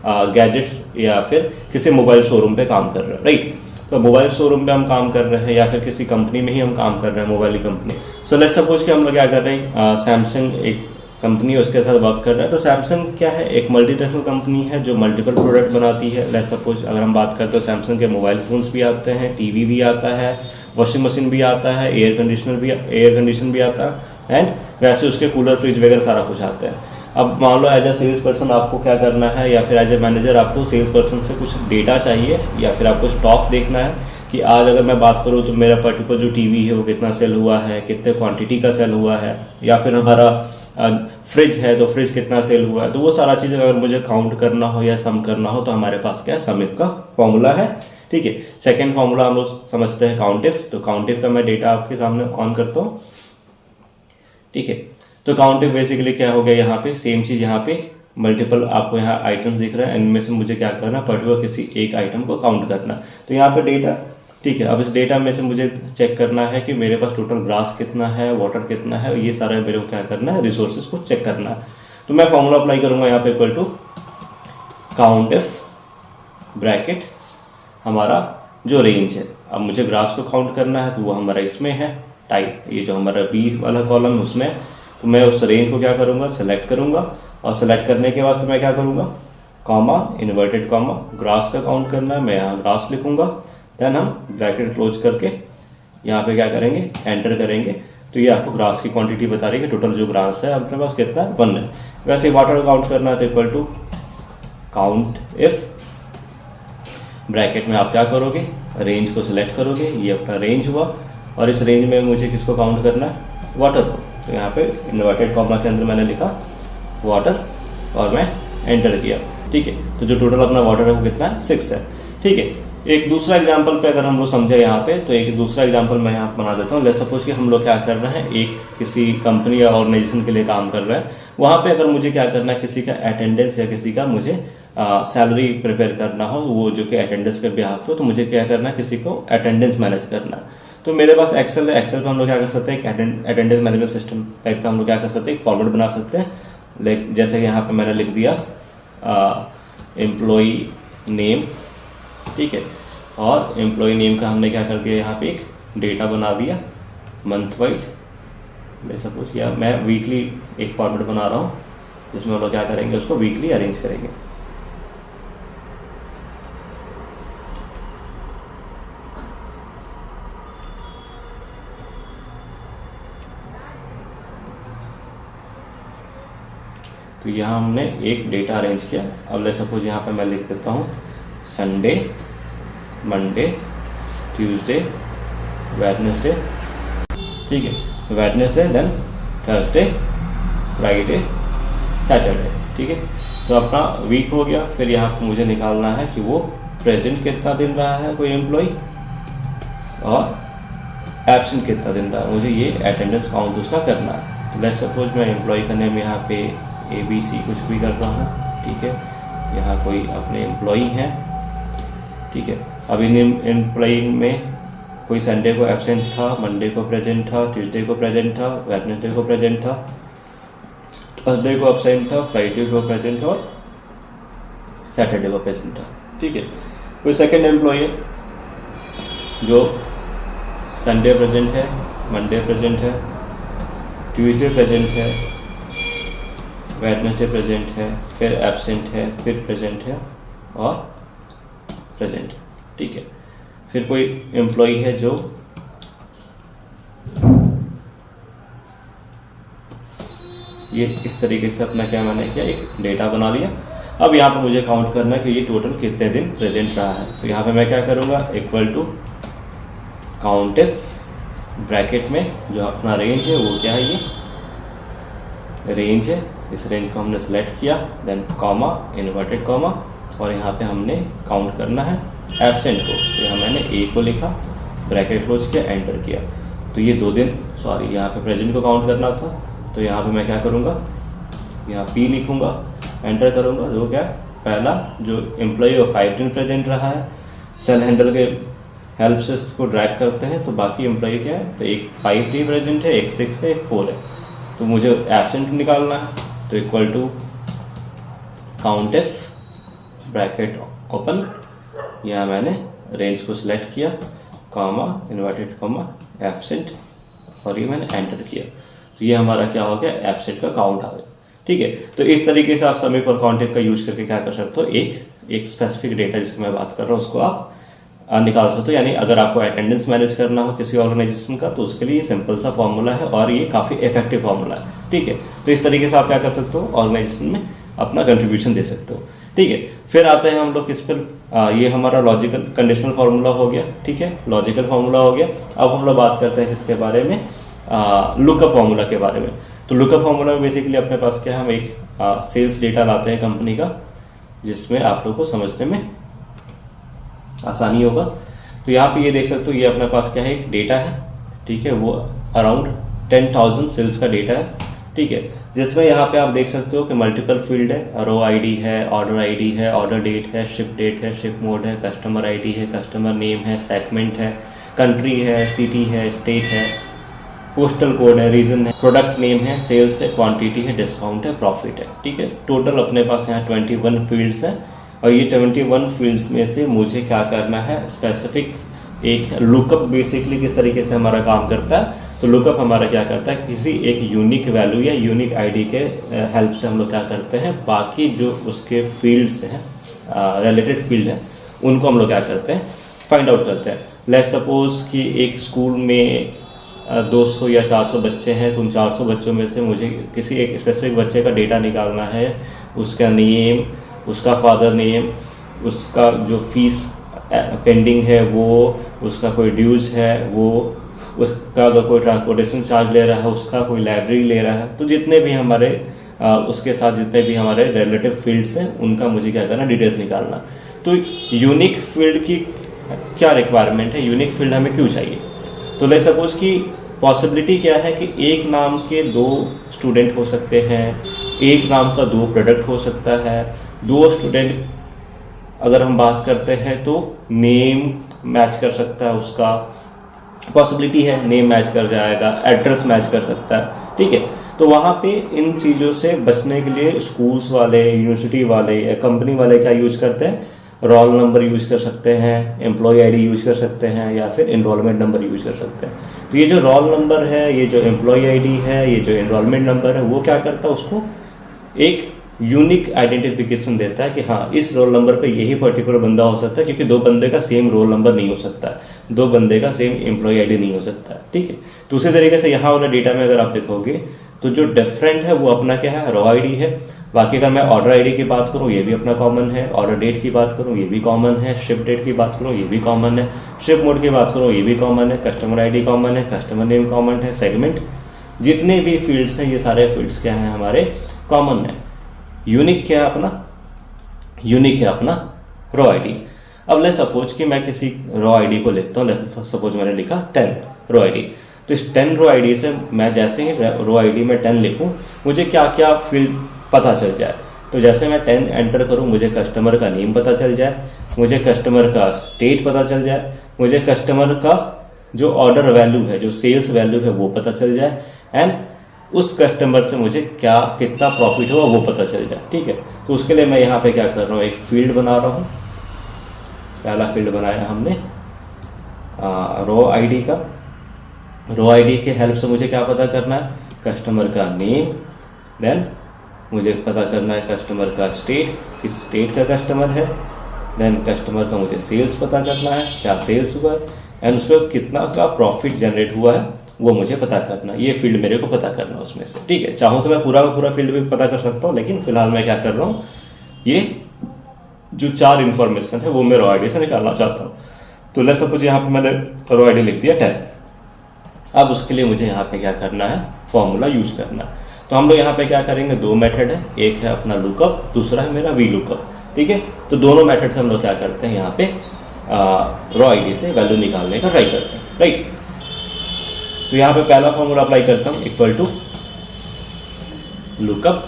गैजेट्स या फिर किसी मोबाइल शोरूम पे काम कर रहे हैं, राइट। तो मोबाइल शोरूम पे हम काम कर रहे हैं या फिर किसी कंपनी में ही हम काम कर रहे हैं, mobile company. So let's suppose कि हम लोग क्या कर रहे हैं, सैमसंग एक कंपनी है, उसके साथ वर्क कर रहे हैं। तो सैमसंग क्या है, एक मल्टीनेशनल कंपनी है जो मल्टीपल प्रोडक्ट बनाती है। लेट्स सपोज अगर हम बात करते हैं, सैमसंग के मोबाइल फोन्स भी आते हैं, टीवी भी आता है, वॉशिंग मशीन भी आता है, एयर कंडीशन भी आता है, एंड वैसे उसके कूलर, फ्रिज वगैरह सारा कुछ आता है। अब मान लो एज ए सेल्स पर्सन आपको क्या करना है, या फिर एज ए मैनेजर आपको सेल्स पर्सन से कुछ डेटा चाहिए, या फिर आपको स्टॉक देखना है कि आज अगर मैं बात करूँ तो मेरा पर्टिकुलर जो टीवी है वो कितना सेल हुआ है, कितने क्वांटिटी का सेल हुआ है, या फिर हमारा फ्रिज है तो फ्रिज कितना सेल हुआ है। तो वो सारा चीज़ अगर मुझे काउंट करना हो या सम करना हो, तो हमारे पास क्या है, सम इफ का फॉर्मूला है, ठीक है। सेकेंड फॉर्मूला हम लोग समझते हैं काउंट इफ। तो काउंट इफ का मैं डेटा आपके सामने ऑन करता हूँ, ठीक है। तो काउंट इफ बेसिकली क्या हो गया, यहाँ पे सेम चीज, यहाँ पे मल्टीपल आपको यहाँ आइटम्स दिख रहे हैं, इनमें से मुझे क्या करना, पर्टिकुलर किसी एक आइटम को काउंट करना। तो यहाँ पे डेटा, ठीक है। अब इस डेटा में से मुझे चेक करना है कि मेरे पास टोटल ग्रास कितना है, वाटर कितना है, ये सारा मेरे को क्या करना है, रिसोर्सेज को चेक करना है। तो मैं फॉर्मूला अप्लाई करूंगा यहाँ पे, equal to count if, bracket, हमारा जो रेंज है। अब मुझे ग्रास को काउंट करना है, तो वो हमारा इसमें है, टाइप, ये जो हमारा बी वाला कॉलम है उसमें। तो मैं उस रेंज को क्या करूंगा, सेलेक्ट करूंगा, और सेलेक्ट करने के बाद फिर मैं क्या करूंगा, कॉमा, इन्वर्टेड कॉमा, ग्रास का काउंट करना है, मैं यहाँ ग्रास लिखूंगा। देन हम ब्रैकेट क्लोज करके यहाँ पे क्या करेंगे, एंटर करेंगे। तो ये आपको ग्रास की क्वांटिटी बता रही है कि टोटल जो ग्रास है अपने पास कितना है, 1 है। वैसे वाटर काउंट करना है, तो equal to count if, bracket में आप क्या करोगे, रेंज को सिलेक्ट करोगे, ये आपका रेंज हुआ। और इस रेंज में मुझे किसको काउंट करना है, वाटर को। तो यहाँ पे इन्वर्टेड कॉमा के अंदर मैंने लिखा वाटर और मैं एंटर किया, ठीक है। तो जो टोटल अपना वाटर है वो कितना है, 6 है, ठीक है। एक दूसरा एग्जांपल पे अगर हम लोग समझे यहाँ पे, तो एक दूसरा एग्जांपल मैं यहाँ बना देता हूँ। लेट्स सपोज कि हम लोग क्या कर रहे हैं, एक किसी कंपनी या ऑर्गेनाइजेशन के लिए काम कर रहे हैं। वहाँ पे अगर मुझे क्या करना है, किसी का अटेंडेंस या किसी का मुझे सैलरी प्रिपेयर करना हो, वो जो कि अटेंडेंस के बिहाफ हो, तो मुझे क्या करना है, किसी को अटेंडेंस मैनेज करना है। तो मेरे पास एक्सेल है, एक्सेल पे हम लोग क्या कर सकते हैं, एक अटेंडेंस मैनेजमेंट सिस्टम टाइप का हम लोग क्या कर सकते हैं, एक फॉर्मेट बना सकते हैं। लाइक जैसे कि यहाँ पे मैंने लिख दिया एम्प्लॉई नेम, ठीक है, और एम्प्लॉई नेम का हमने क्या कर दिया, यहाँ पे एक डेटा बना दिया मंथ वाइज, मैं सपोज, या मैं वीकली एक फॉर्मेट बना रहा हूँ जिसमें हम लोग क्या करेंगे, उसको वीकली अरेंज करेंगे। तो यहाँ हमने एक डेटा अरेंज किया। अब ले सपोज यहाँ पे मैं लिख देता हूँ संडे, मंडे, ट्यूसडे, वेडनेसडे, ठीक है, Wednesday, then Thursday, Friday, Saturday, ठीक है। तो अपना वीक हो गया। फिर यहाँ पे मुझे निकालना है कि वो प्रेजेंट कितना दिन रहा है कोई एम्प्लॉय और एब्सेंट कितना दिन रहा है, मुझे ये अटेंडेंस काउंट उसका करना है। तो लेट्स सपोज मैं एम्प्लॉय का नेम यहाँ पे ABC कुछ भी कर रहा हूँ, ठीक है। यहाँ कोई अपने एम्प्लॉय हैं, ठीक है। अभी एम्प्लॉय में कोई संडे को एब्सेंट था, मंडे को प्रेजेंट था, ट्यूसडे को प्रेजेंट था, वेडनेसडे को प्रेजेंट था, थर्सडे को एब्सेंट था, फ्राइडे को प्रेजेंट था और सैटरडे को प्रेजेंट था, ठीक है। कोई सेकंड एम्प्लॉय है जो संडे प्रेजेंट है, मंडे प्रेजेंट है, ट्यूसडे प्रेजेंट है, वेडनेसडे प्रेजेंट है, फिर एब्सेंट है, फिर प्रेजेंट है और प्रेजेंट, ठीक है। फिर कोई एम्प्लॉय है जो ये इस तरीके से अपना क्या मैंने किया, एक डेटा बना लिया। अब यहाँ पे मुझे काउंट करना है कि ये टोटल कितने दिन प्रेजेंट रहा है। तो यहाँ पे मैं क्या करूँगा, इक्वल टू काउंटेफ ब्रैकेट में जो अपना रेंज है वो क्या है, ये रेंज है। इस रेंज को हमने सेलेक्ट किया, देन कॉमा, इन्वर्टेड कॉमा, और यहाँ पे हमने काउंट करना है एब्सेंट को। तो यहाँ मैंने ए को लिखा, ब्रैकेट क्लोज किया, एंटर किया। तो ये 2 दिन, सॉरी यहाँ पे प्रेजेंट को काउंट करना था। तो यहाँ पे मैं क्या करूँगा, यहाँ P लिखूँगा, एंटर करूँगा। जो क्या, पहला जो एम्प्लॉय वो 5 दिन प्रेजेंट रहा है, सेल हैंडल के हेल्प से इसको ड्रैग करते हैं। तो बाकी एम्प्लॉय क्या है, तो एक 5 डे प्रेजेंट है, एक 6 है, एक 4 है। तो मुझे एब्सेंट निकालना है। तो इक्वल टू काउंटेफ ब्रैकेट ओपन, यहाँ मैंने रेंज को सिलेक्ट किया, कॉमा, इन्वर्टेड कॉमा, एब्सेंट, और ये मैंने एंटर किया। तो ये हमारा क्या हो गया, एब्सेंट का काउंट आ गया, ठीक है। तो इस तरीके से आप समीप और काउंटेफ का यूज करके क्या कर सकते हो, एक स्पेसिफिक डेटा जिसकी मैं बात कर रहा हूँ उसको आप निकाल सकते हो। यानी अगर आपको अटेंडेंस मैनेज करना हो किसी ऑर्गेनाइजेशन का, तो उसके लिए सिंपल सा फॉर्मूला है और ये काफ़ी इफेक्टिव फॉर्मूला है, ठीक है। तो इस तरीके से आप क्या कर सकते हो, ऑर्गेनाइजेशन में अपना कंट्रीब्यूशन दे सकते हो, ठीक है। फिर आते हैं हम लोग किस पर, ये हमारा लॉजिकल कंडीशनल फार्मूला हो गया, ठीक है, लॉजिकल फार्मूला हो गया। अब हम लोग बात करते हैं इसके बारे में, लुकअप फार्मूला के बारे में। तो लुकअप फार्मूला में बेसिकली अपने पास क्या है, हम एक सेल्स डेटा लाते हैं कंपनी का, जिसमें आप लोग को समझने में आसानी होगा। तो यहाँ पे ये देख सकते हो, ये अपने पास क्या है, एक डेटा है, ठीक है। वो अराउंड 10,000 सेल्स का डेटा है, ठीक है। जिसमें यहाँ पे आप देख सकते हो कि मल्टीपल फील्ड है, रो आईडी है, ऑर्डर आईडी है, ऑर्डर डेट है, शिप डेट है, शिप मोड है, कस्टमर आईडी है, कस्टमर नेम है, सेगमेंट है, कंट्री है, सिटी है, स्टेट है, पोस्टल कोड है, रीजन है, प्रोडक्ट नेम है, सेल्स है, क्वांटिटी है, डिस्काउंट है, प्रॉफिट है, ठीक है। टोटल अपने पास यहाँ 21 फील्ड्स हैं। और ये 21 फील्ड्स में से मुझे क्या करना है, स्पेसिफिक एक लुकअप बेसिकली किस तरीके से हमारा काम करता है। तो लुकअप हमारा क्या करता है, किसी एक यूनिक वैल्यू या यूनिक आईडी के हेल्प से हम लोग क्या करते हैं, बाकी जो उसके फील्ड्स हैं, रिलेटेड फील्ड हैं, उनको हम लोग क्या करते हैं, फाइंड आउट करते हैं। लेट्स सपोज कि एक स्कूल में 200 या 400 बच्चे हैं, तो उन 400 बच्चों में से मुझे किसी एक स्पेसिफिक बच्चे का डेटा निकालना है, उसका नेम, उसका फादर नेम, उसका जो फीस पेंडिंग है वो, उसका कोई ड्यूज है वो, उसका अगर कोई ट्रांसपोर्टेशन चार्ज ले रहा है, उसका कोई लाइब्रेरी ले रहा है, तो जितने भी हमारे उसके साथ जितने भी हमारे रिलेटिव फील्ड्स हैं उनका मुझे क्या करना, डिटेल्स निकालना। तो यूनिक फील्ड की क्या रिक्वायरमेंट है, यूनिक फील्ड हमें क्यों चाहिए? तो ले सपोज कि पॉसिबिलिटी क्या है कि एक नाम के 2 स्टूडेंट हो सकते हैं, एक नाम का 2 प्रोडक्ट हो सकता है, 2 स्टूडेंट अगर हम बात करते हैं तो नेम मैच कर सकता है, उसका पॉसिबिलिटी है, नेम मैच कर जाएगा, एड्रेस मैच कर सकता है, ठीक है। तो वहाँ पे इन चीज़ों से बचने के लिए स्कूल्स वाले, यूनिवर्सिटी वाले या कंपनी वाले क्या यूज करते हैं, रोल नंबर यूज कर सकते हैं, एम्प्लॉय आईडी यूज कर सकते हैं, या फिर एनरोलमेंट नंबर यूज कर सकते हैं। तो ये जो रोल नंबर है, ये जो एम्प्लॉय आईडी है, ये जो एनरोलमेंट नंबर है, वो क्या करता है, उसको एक यूनिक आइडेंटिफिकेशन देता है कि हाँ इस रोल नंबर पे यही पर्टिकुलर बंदा हो सकता है, क्योंकि 2 बंदे का सेम रोल नंबर नहीं हो सकता है, 2 बंदे का सेम एम्प्लॉय आईडी नहीं हो सकता है, ठीक है। तो उसी तरीके से यहाँ वाला डेटा में अगर आप देखोगे तो जो डिफरेंट है वो अपना क्या है, रॉ आईडी है। बाकी अगर मैं ऑर्डर आईडी की बात करूँ ये भी अपना कॉमन है, ऑर्डर डेट की बात करूँ ये भी कॉमन है, शिप डेट की बात करूँ ये भी कॉमन है, शिप मोड की बात करूँ ये भी कॉमन है, कस्टमर आईडी कॉमन है, कस्टमर नेम कॉमन है, सेगमेंट, जितने भी फील्ड्स हैं ये सारे फील्ड्स क्या हैं, हमारे कॉमन है। यूनिक क्या है अपना, यूनिक है अपना रॉ आईडी। अब ले सपोज कि मैं किसी रॉ आईडी को लिखता हूँ, सपोज मैंने लिखा 10 रॉ आईडी, तो इस 10 रॉ आईडी से मैं जैसे ही रॉ आईडी में 10 लिखूं, मुझे क्या क्या फील्ड पता चल जाए। तो जैसे मैं 10 एंटर करूं, मुझे कस्टमर का नेम पता चल जाए, मुझे कस्टमर का स्टेट पता चल जाए, मुझे कस्टमर का जो ऑर्डर वैल्यू है, जो सेल्स वैल्यू है वो पता चल जाए, एंड उस कस्टमर से मुझे क्या कितना प्रॉफिट हुआ वो पता चल जाए, ठीक है। तो उसके लिए मैं यहाँ पे क्या कर रहा हूँ, एक फील्ड बना रहा हूँ। पहला फील्ड बनाया हमने रॉ आईडी का। रॉ आईडी के हेल्प से मुझे क्या पता करना है, कस्टमर का नेम, देन मुझे पता करना है कस्टमर का स्टेट, किस स्टेट का कस्टमर है, देन कस्टमर का मुझे सेल्स पता करना है, क्या सेल्स हुआ, एंड उस पर कितना का प्रॉफिट जनरेट हुआ है वो मुझे पता करना। ये फील्ड मेरे को पता करना है उसमें से, ठीक है। चाहूँ तो मैं पूरा का पूरा फील्ड भी पता कर सकता हूँ, लेकिन फिलहाल मैं क्या कर रहा हूँ, ये जो 4 इन्फॉर्मेशन है वो मैं रॉ आईडी से निकालना चाहता हूँ। तो लेट्स सपोज यहाँ पे मैंने रॉ आईडी लिख दिया 10। अब उसके लिए मुझे यहाँ पे क्या करना है, फॉर्मूला यूज करना है। तो हम लोग यहाँ पे क्या करेंगे, 2 मेथड है, एक है अपना लुकअप, दूसरा है मेरा वी लुकअप, ठीक है। तो दोनों मेथड से हम लोग क्या करते हैं, यहाँ पे रॉ आईडी से वैल्यू निकालने का ट्राई करते हैं, राइट। तो यहाँ पे पहला फॉर्मूला अप्लाई करता हूँ, इक्वल टू लुकअप,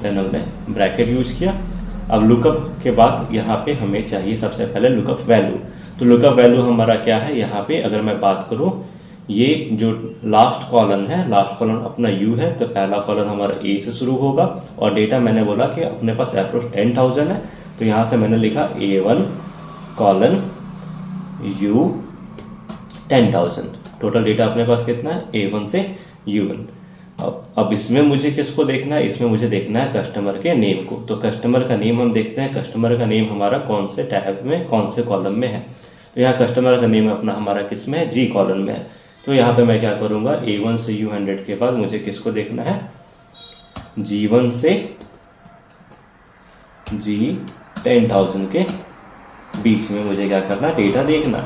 देन हमने ब्रैकेट यूज किया। अब लुकअप के बाद यहाँ पे हमें चाहिए सबसे पहले लुकअप वैल्यू। तो लुकअप वैल्यू हमारा क्या है, यहाँ पे अगर मैं बात करूँ, ये जो लास्ट कॉलम है, लास्ट कॉलम अपना यू है, तो पहला कॉलम हमारा ए से शुरू होगा, और डेटा मैंने बोला कि अपने पास अप्रोक्स 10,000 है, तो यहाँ से मैंने लिखा A1 colon U 10,000। Total data अपने पास कितना है, A1 से U1। अब इसमें मुझे किसको देखना है, इसमें मुझे देखना है कस्टमर के नेम को। तो कस्टमर का नेम हम देखते हैं, कस्टमर का नेम हमारा कौन से टैब में, कौन से कॉलम में है। तो यहाँ कस्टमर का नेम अपना हमारा किस में है, G कॉलम में है। तो यहाँ पे मैं क्या करूँगा, A1 से U100 के बाद मुझे किसको देखना है, G1 से G 10,000 के बीच में मुझे क्या करना, डेटा देखना,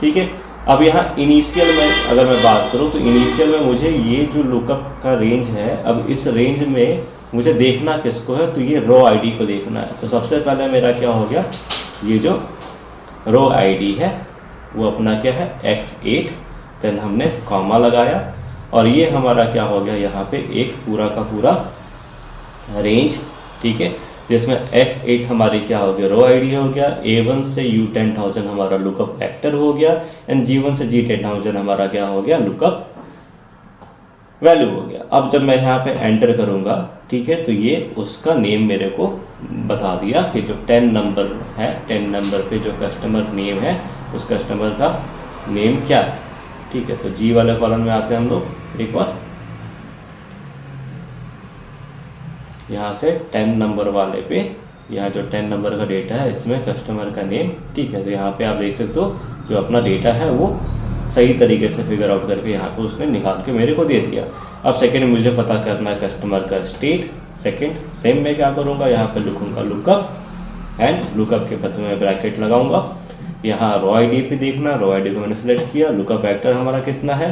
ठीक है। अब यहाँ इनिशियल में अगर मैं बात करूँ, तो इनिशियल में मुझे ये जो लुकअप का रेंज है, अब इस रेंज में मुझे देखना किसको है, तो ये रो आईडी को देखना है। तो सबसे पहले मेरा क्या हो गया, ये जो रो आईडी है वो अपना क्या है, X8, देन हमने कॉमा लगाया, और ये हमारा क्या हो गया, यहाँ पे एक पूरा का पूरा रेंज, ठीक है, जिसमें X8 हमारी क्या हो गया, रो आईडी हो गया, A1 से U10,000 हमारा लुकअप फैक्टर हो गया, एंड G1 से G10,000 हमारा क्या हो गया, लुकअप वैल्यू हो गया। अब जब मैं यहाँ पे एंटर करूँगा, ठीक है, तो ये उसका नेम मेरे को बता दिया कि जो 10 नंबर है, 10 नंबर पे जो कस्टमर नेम है, उस कस्टमर का नेम क्या है, ठीक है। तो G वाले कॉलम में आते हैं हम लोग एक बार, यहाँ से 10 नंबर वाले पे, यहाँ जो 10 नंबर का डेटा है इसमें कस्टमर का नेम, ठीक है। तो यहाँ पे आप देख सकते हो जो अपना डेटा है वो सही तरीके से फिगर आउट करके यहाँ पे उसने निकाल के मेरे को दे दिया। अब सेकंड में मुझे पता करना है कस्टमर का स्टेट। सेकंड सेम मैं क्या करूँगा, यहाँ पे लिखूंगा लुकअप, एंड लुकअप के बाद मैं ब्रैकेट लगाऊंगा, यहाँ रॉ आईडी पे देखना, रॉ आईडी को मैंने सेलेक्ट किया, लुकअप वेक्टर हमारा कितना है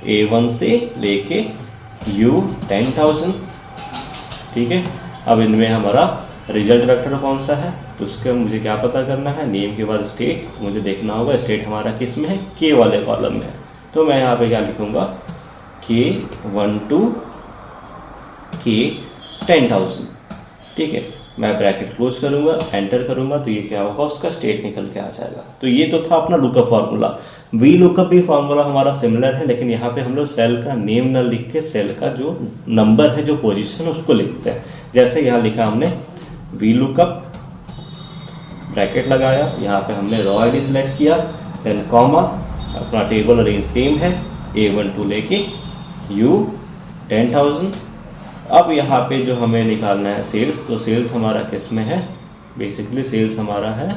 A1 से लेके U 10,000, ठीक है। अब इनमें हमारा रिजल्ट वेक्टर कौन सा है, तो उसके मुझे क्या पता करना है, नेम के बाद स्टेट, मुझे देखना होगा स्टेट हमारा किस में है, K वाले कॉलम में है। तो मैं यहाँ पे क्या लिखूंगा, K1 to K 10,000, ठीक है। मैं ब्रैकेट क्लोज करूंगा, एंटर करूंगा, तो ये क्या होगा, उसका स्टेट निकल के आ जाएगा। तो ये तो था अपना लुकअप फार्मूला। वी लुकअप भी फार्मूला हमारा सिमिलर है, लेकिन यहाँ पे हम लोग सेल का नेम न लिख के सेल का जो नंबर है, जो पोजीशन है, उसको लिखते हैं। जैसे यहाँ लिखा हमने वी लुकअप, ब्रैकेट लगाया, यहाँ पे हमने रॉ आईडी सिलेक्ट किया, देन कॉमा, अपना टेबल रेंज सेम है A1 to लेके U 10,000। अब यहाँ पे जो हमें निकालना है सेल्स, तो सेल्स हमारा किस में है, बेसिकली सेल्स हमारा है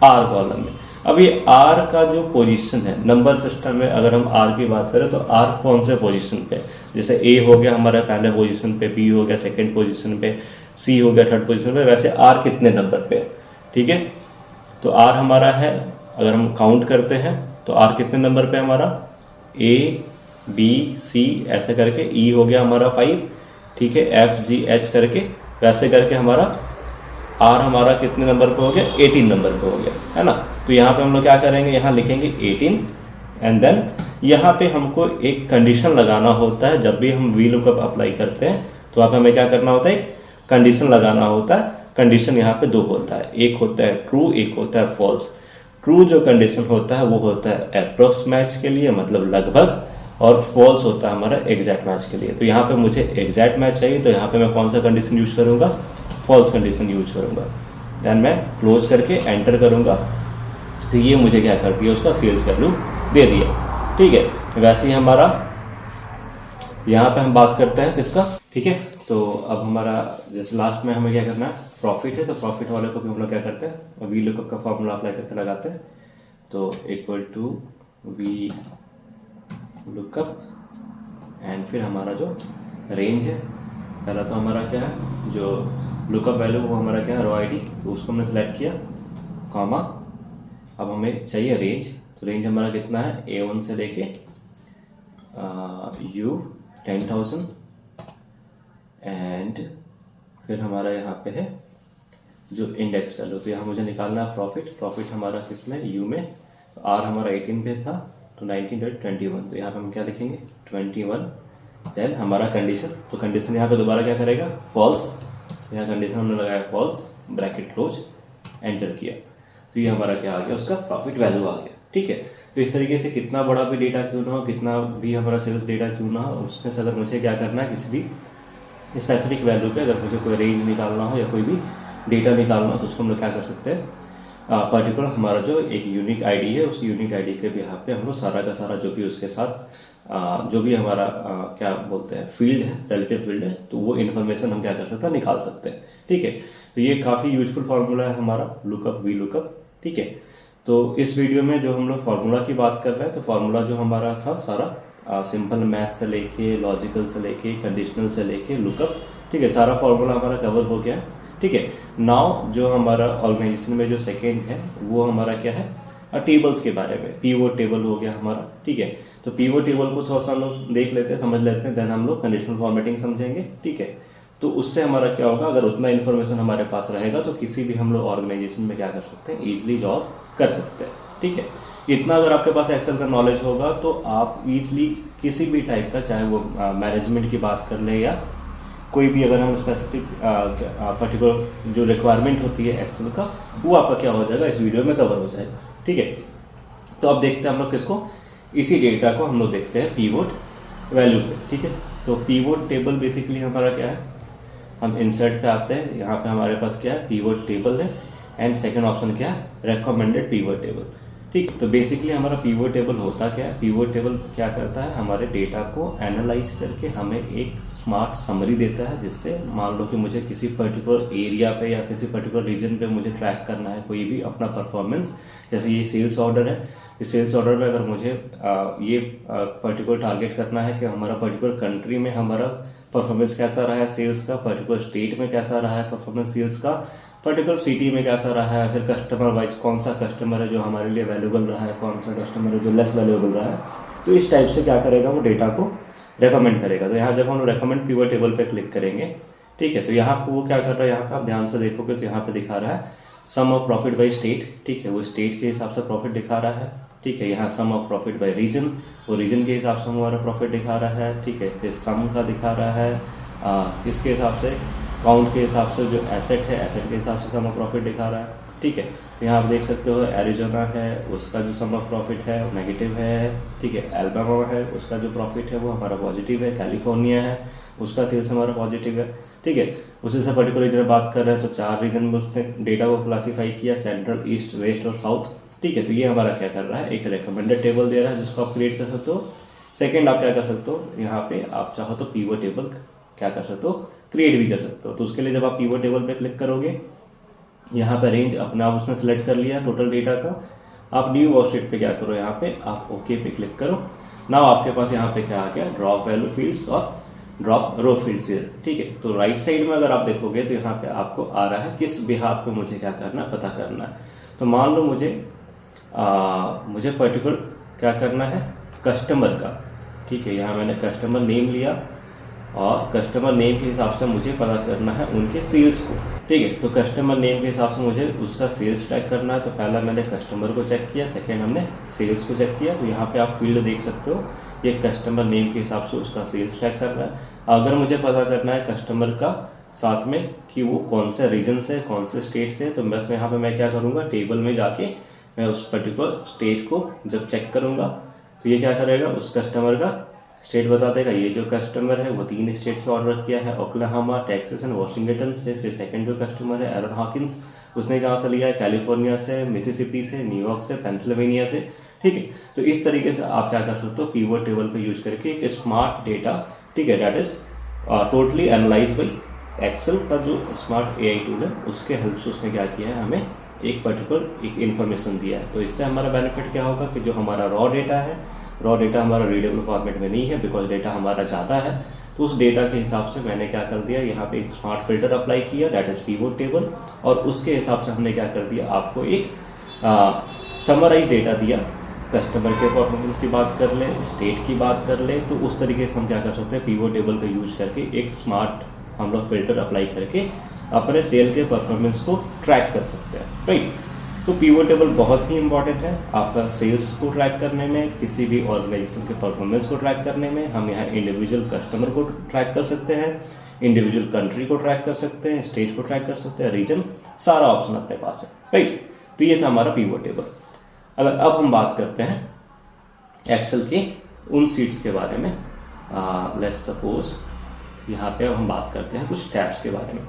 R कॉलम में। अब ये R का जो पोजीशन है नंबर सिस्टम में, अगर हम R की बात करें तो R कौन से पोजीशन पे, जैसे A हो गया हमारा पहले पोजीशन पे, B हो गया सेकंड पोजीशन पे, C हो गया थर्ड पोजीशन पे, वैसे R कितने नंबर पे, ठीक है। तो R हमारा है, अगर हम काउंट करते हैं तो R कितने नंबर पे हमारा, A B C ऐसे करके, E हो गया हमारा 5, ठीक है, F G H करके, वैसे करके हमारा R हमारा कितने नंबर पे हो गया, 18 नंबर पे हो गया, है ना। तो यहाँ पे हम लोग क्या करेंगे, यहाँ लिखेंगे 18, एंड देन यहाँ पे हमको एक कंडीशन लगाना होता है। जब भी हम वी लुकअप अप्लाई करते हैं तो यहाँ पे हमें क्या करना होता है, एक कंडीशन लगाना होता है। कंडीशन यहाँ पे दो होता है, एक होता है ट्रू, एक होता है फॉल्स। ट्रू जो कंडीशन होता है वो होता है अप्रोक्स मैच के लिए, मतलब लगभग, और फॉल्स होता है हमारा एग्जैक्ट मैच के लिए। तो यहाँ पे मुझे एग्जैक्ट मैच चाहिए, तो यहाँ पे मैं कौन सा कंडीशन यूज करूंगा, फॉल्स कंडीशन यूज करूंगा। देन मैं क्लोज करके एंटर करूंगा, तो ये मुझे क्या कर दिया, उसका सेल्स वैल्यू दे दिया, ठीक है। वैसे ही हमारा यहाँ पे हम बात करते हैं किसका, ठीक है। तो अब हमारा जैसे लास्ट में हमें क्या करना है, प्रॉफिट है, तो प्रॉफिट वाले को भी हम लोग क्या करते हैं, वी लुकअप का फॉर्मूला अप्लाई करके लगाते हैं। तो equal to V lookup, and फिर हमारा जो रेंज है, पहला तो हमारा क्या है, जो लुकअप वैल्यू वो हमारा क्या है, रॉ आईडी, तो उसको हमने सेलेक्ट किया, कॉमा। अब हमें चाहिए रेंज, तो रेंज हमारा कितना है, A1 से लेके U 10,000, एंड फिर हमारा यहाँ पे है जो इंडेक्स वैल्यू, तो यहाँ मुझे निकालना है प्रॉफिट। प्रॉफिट हमारा किसमें, U में, तो R हमारा 18 पे था, तो 19.21, तो यहाँ पे हम क्या लिखेंगे 21। देन हमारा कंडीशन, तो कंडीशन यहाँ पे दोबारा क्या करेगा, फॉल्स। यहाँ कंडीशन हमने लगाया फॉल्स, ब्रैकेट क्लोज, एंटर किया, तो ये हमारा क्या आ गया, उसका प्रॉफिट वैल्यू आ गया, ठीक है। तो इस तरीके से कितना बड़ा भी डेटा क्यों ना हो, कितना भी हमारा सेल्स डेटा क्यों ना हो, उसमें से अगर मुझे क्या करना है, किसी भी स्पेसिफिक वैल्यू पे अगर मुझे कोई रेंज निकालना हो या कोई भी डेटा निकालना हो, तो उसको हम लोग क्या कर सकते हैं, पर्टिकुलर हमारा जो एक यूनिक आईडी है, उस यूनिक आईडी के बिहाफ पे हम लोग सारा का सारा जो भी उसके साथ जो भी हमारा क्या बोलते हैं फील्ड है, रिलेटिव फील्ड है, तो वो इन्फॉर्मेशन हम क्या कर सकते हैं, निकाल सकते हैं, ठीक है। तो ये काफ़ी यूजफुल फार्मूला है हमारा लुकअप, वी लुकअप, ठीक है। तो इस वीडियो में जो हम लोग फार्मूला की बात कर रहे हैं, तो फार्मूला जो हमारा था सारा सिंपल मैथ से लेके, लॉजिकल से लेके, कंडीशनल से लेके लुकअप, ठीक है, सारा फार्मूला हमारा कवर हो गया है, ठीक है। नाउ जो हमारा ऑर्गेनाइजेशन में जो सेकेंड है वो हमारा क्या है, टेबल्स के बारे में। पीवोट टेबल हो गया हमारा, ठीक है। तो पीवोट टेबल को थोड़ा सा हम लोग देख लेते हैं, समझ लेते हैं, देन हम लोग कंडीशनल फॉर्मेटिंग समझेंगे, ठीक है। तो उससे हमारा क्या होगा, अगर उतना इन्फॉर्मेशन हमारे पास रहेगा तो किसी भी हम लोग ऑर्गेनाइजेशन में क्या कर सकते हैं, ईजिली जॉब कर सकते हैं, ठीक है। इतना अगर आपके पास एक्सेल का नॉलेज होगा तो आप ईजिली किसी भी टाइप का, चाहे वो मैनेजमेंट की बात कर ले या कोई भी, अगर हम स्पेसिफिक पर्टिकुलर जो रिक्वायरमेंट होती है एक्सेल का, वो आपका क्या हो जाएगा, इस वीडियो में कवर हो जाएगा, ठीक है। तो अब देखते हैं हम लोग किसको, इसी डेटा को हम लोग देखते हैं पीवोट वैल्यू पे, ठीक है। तो पीवोट टेबल बेसिकली हमारा क्या है, हम इंसर्ट पे आते हैं, यहाँ पे हमारे पास क्या है, पीवोट टेबल है, एंड सेकंड ऑप्शन क्या है, रेकमेंडेड पीवोट टेबल, ठीक। तो बेसिकली हमारा पीवोट टेबल होता क्या है, पीवोट टेबल क्या करता है, हमारे डेटा को एनालाइज करके हमें एक स्मार्ट समरी देता है, जिससे मान लो कि मुझे किसी पर्टिकुलर एरिया पे या किसी पर्टिकुलर रीजन पे मुझे ट्रैक करना है कोई भी अपना परफॉर्मेंस। जैसे ये सेल्स ऑर्डर है, इस सेल्स ऑर्डर में अगर मुझे ये पर्टिकुलर टारगेट करना है कि हमारा पर्टिकुलर कंट्री में हमारा परफॉर्मेंस कैसा रहा है सेल्स का, पर्टिकुलर स्टेट में कैसा रहा है परफॉर्मेंस सेल्स का, पर्टिकुलर सिटी में कैसा रहा है, फिर कस्टमर वाइज कौन सा कस्टमर है जो हमारे लिए वैल्यूएबल रहा है, कौन सा कस्टमर है जो लेस वैल्यूएबल रहा है। तो इस टाइप से क्या करेगा वो डेटा को रेकमेंड करेगा। तो यहाँ जब हम रेकमेंड पिवट टेबल पे क्लिक करेंगे, ठीक है, तो यहाँ पे वो क्या कर रहा है, यहाँ पे आप ध्यान से देखोगे तो यहाँ पे दिखा रहा है सम ऑफ प्रॉफिट बाय स्टेट, ठीक है, वो स्टेट के हिसाब से प्रॉफिट दिखा रहा है, ठीक है। यहाँ सम ऑफ प्रॉफिट बाय रीजन, वो रीजन के हिसाब से हमारा प्रॉफिट दिखा रहा है, ठीक है। फिर सम का दिखा रहा है इसके हिसाब से, काउंट के हिसाब से, जो एसेट है एसेट के हिसाब से सम ऑफ प्रॉफिट दिखा रहा है, ठीक है। यहाँ आप देख सकते हो एरिजोना है उसका जो सम ऑफ प्रॉफिट है नेगेटिव है, ठीक है। एल्बामा है उसका जो प्रॉफिट है वो हमारा पॉजिटिव है। कैलिफोर्निया है उसका सेल्स हमारा पॉजिटिव है, ठीक है। उसी से पर्टिकुलर रीजन बात कर रहे हैं तो 4 रीजन में उसने डेटा को क्लासीफाई किया, सेंट्रल, ईस्ट, वेस्ट और साउथ, ठीक है। तो ये हमारा क्या कर रहा है, एक रिकमेंडेड टेबल दे रहा है जिसको आप क्रिएट कर सकते हो। सेकेंड आप क्या कर सकते हो, यहाँ पे आप चाहो तो पिवट टेबल क्या कर सकते हो, क्रिएट भी कर सकते हो। तो उसके लिए जब आप पिवट टेबल पे क्लिक करोगे, यहाँ पे रेंज अपने आप उसने सेलेक्ट कर लिया टोटल डेटा का। आप न्यू वर्कशीट पे क्या करो, यहाँ पे आप ओके पे क्लिक करो। नाउ आपके पास यहाँ पे क्या आ गया, ड्रॉप वैल्यू फील्ड्स और ड्रॉप रो फील्ड्स, ठीक है। तो राइट साइड में अगर आप देखोगे तो यहाँ पे आपको आ रहा है किस बिहाफ पे मुझे क्या करना है, पता करना है। तो मान लो मुझे पर्टिकुलर क्या करना है, कस्टमर का, ठीक है। यहाँ मैंने कस्टमर नेम लिया और कस्टमर नेम के हिसाब से मुझे पता करना है उनके सेल्स को, ठीक है। तो कस्टमर नेम के हिसाब से मुझे उसका सेल्स ट्रैक करना है। तो पहला मैंने कस्टमर को चेक किया, सेकेंड हमने सेल्स को चेक किया। तो यहाँ पे आप फील्ड देख सकते हो, ये कस्टमर नेम के हिसाब से उसका सेल्स ट्रैक कर रहा है। अगर मुझे पता करना है कस्टमर का साथ में कि वो कौन से रीजन से, कौन से स्टेट से, तो बस यहाँ पे मैं क्या करूँगा, टेबल में जाके मैं उस पर्टिकुलर स्टेट को जब चेक करूँगा तो ये क्या करेगा, उस कस्टमर का स्टेट बता देगा। ये जो कस्टमर है वो 3 स्टेट से ऑर्डर किया है, ओक्लाहोमा, टेक्सास एंड वाशिंगटन से। फिर सेकंड जो कस्टमर है एरन हॉकिंस, उसने कहाँ से लिया है, कैलिफोर्निया से, मिसिसिपी से, न्यूयॉर्क से, पेंसिल्वेनिया से, ठीक है। तो इस तरीके से आप क्या कर सकते हो, पिवट टेबल पे यूज करके एक स्मार्ट डेटा, ठीक है, that is totally analyse by Excel का जो स्मार्ट एआई टूल है उसके हेल्प से उसने क्या किया है, हमें एक पर्टिकुलर एक इन्फॉर्मेशन दिया है। तो इससे हमारा बेनिफिट क्या होगा कि जो हमारा रॉ डेटा है, रॉ डेटा हमारा रीडेबल फॉर्मेट में नहीं है बिकॉज डेटा हमारा ज़्यादा है। तो उस डेटा के हिसाब से मैंने क्या कर दिया, यहाँ पे एक स्मार्ट फिल्टर अप्लाई किया, दैट इज पिवट टेबल, और उसके हिसाब से हमने क्या कर दिया, आपको एक समराइज डेटा दिया। कस्टमर के परफॉर्मेंस की बात कर ले, स्टेट की बात कर ले, तो उस तरीके से हम क्या कर सकते हैं, पिवट टेबल का यूज करके एक स्मार्ट हम लोग फिल्टर अप्लाई करके अपने सेल के परफॉर्मेंस को ट्रैक कर सकते हैं, राइट। तो पिवट टेबल बहुत ही इंपॉर्टेंट है आपका सेल्स को ट्रैक करने में, किसी भी ऑर्गेनाइजेशन के परफॉर्मेंस को ट्रैक करने में। हम यहाँ इंडिविजुअल कस्टमर को ट्रैक कर सकते हैं, इंडिविजुअल कंट्री को ट्रैक कर सकते हैं, स्टेट को ट्रैक कर सकते हैं, रीजन, सारा ऑप्शन अपने पास है, राइट। तो ये था हमारा पिवट टेबल। अगर अब हम बात करते हैं एक्सेल के उन सीट्स के बारे में, लेट्स सपोज यहाँ पे अब हम बात करते हैं कुछ टैब्स के बारे में,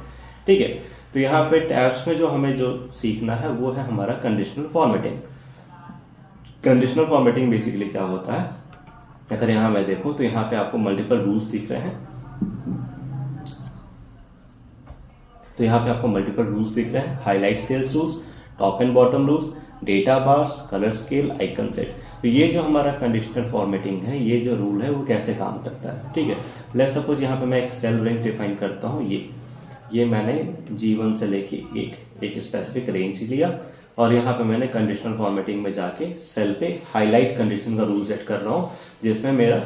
ठीक है। तो यहाँ पे टैब्स में जो हमें जो सीखना है वो है हमारा conditional formatting. Conditional formatting basically क्या होता है, अगर यहाँ मैं देखूँ तो यहाँ पे आपको मल्टीपल रूल्स दिख रहे हैं। तो यहाँ पे आपको मल्टीपल रूल्स दिख रहे हैं, highlight cells rules, top and bottom rules, data bars, colour scale, icon set. तो ये जो हमारा कंडीशनल फॉर्मेटिंग है, ये जो रूल है वो कैसे काम करता है, ठीक है। लेट्स सपोज यहाँ पे मैं एक सेल रेंज डिफाइन करता हूँ, ये मैंने G1 से लेके एक स्पेसिफिक रेंज लिया और यहाँ पे मैंने कंडीशनल फॉर्मेटिंग में जाके सेल पे हाईलाइट कंडीशन का रूल सेट कर रहा हूँ, जिसमें मेरा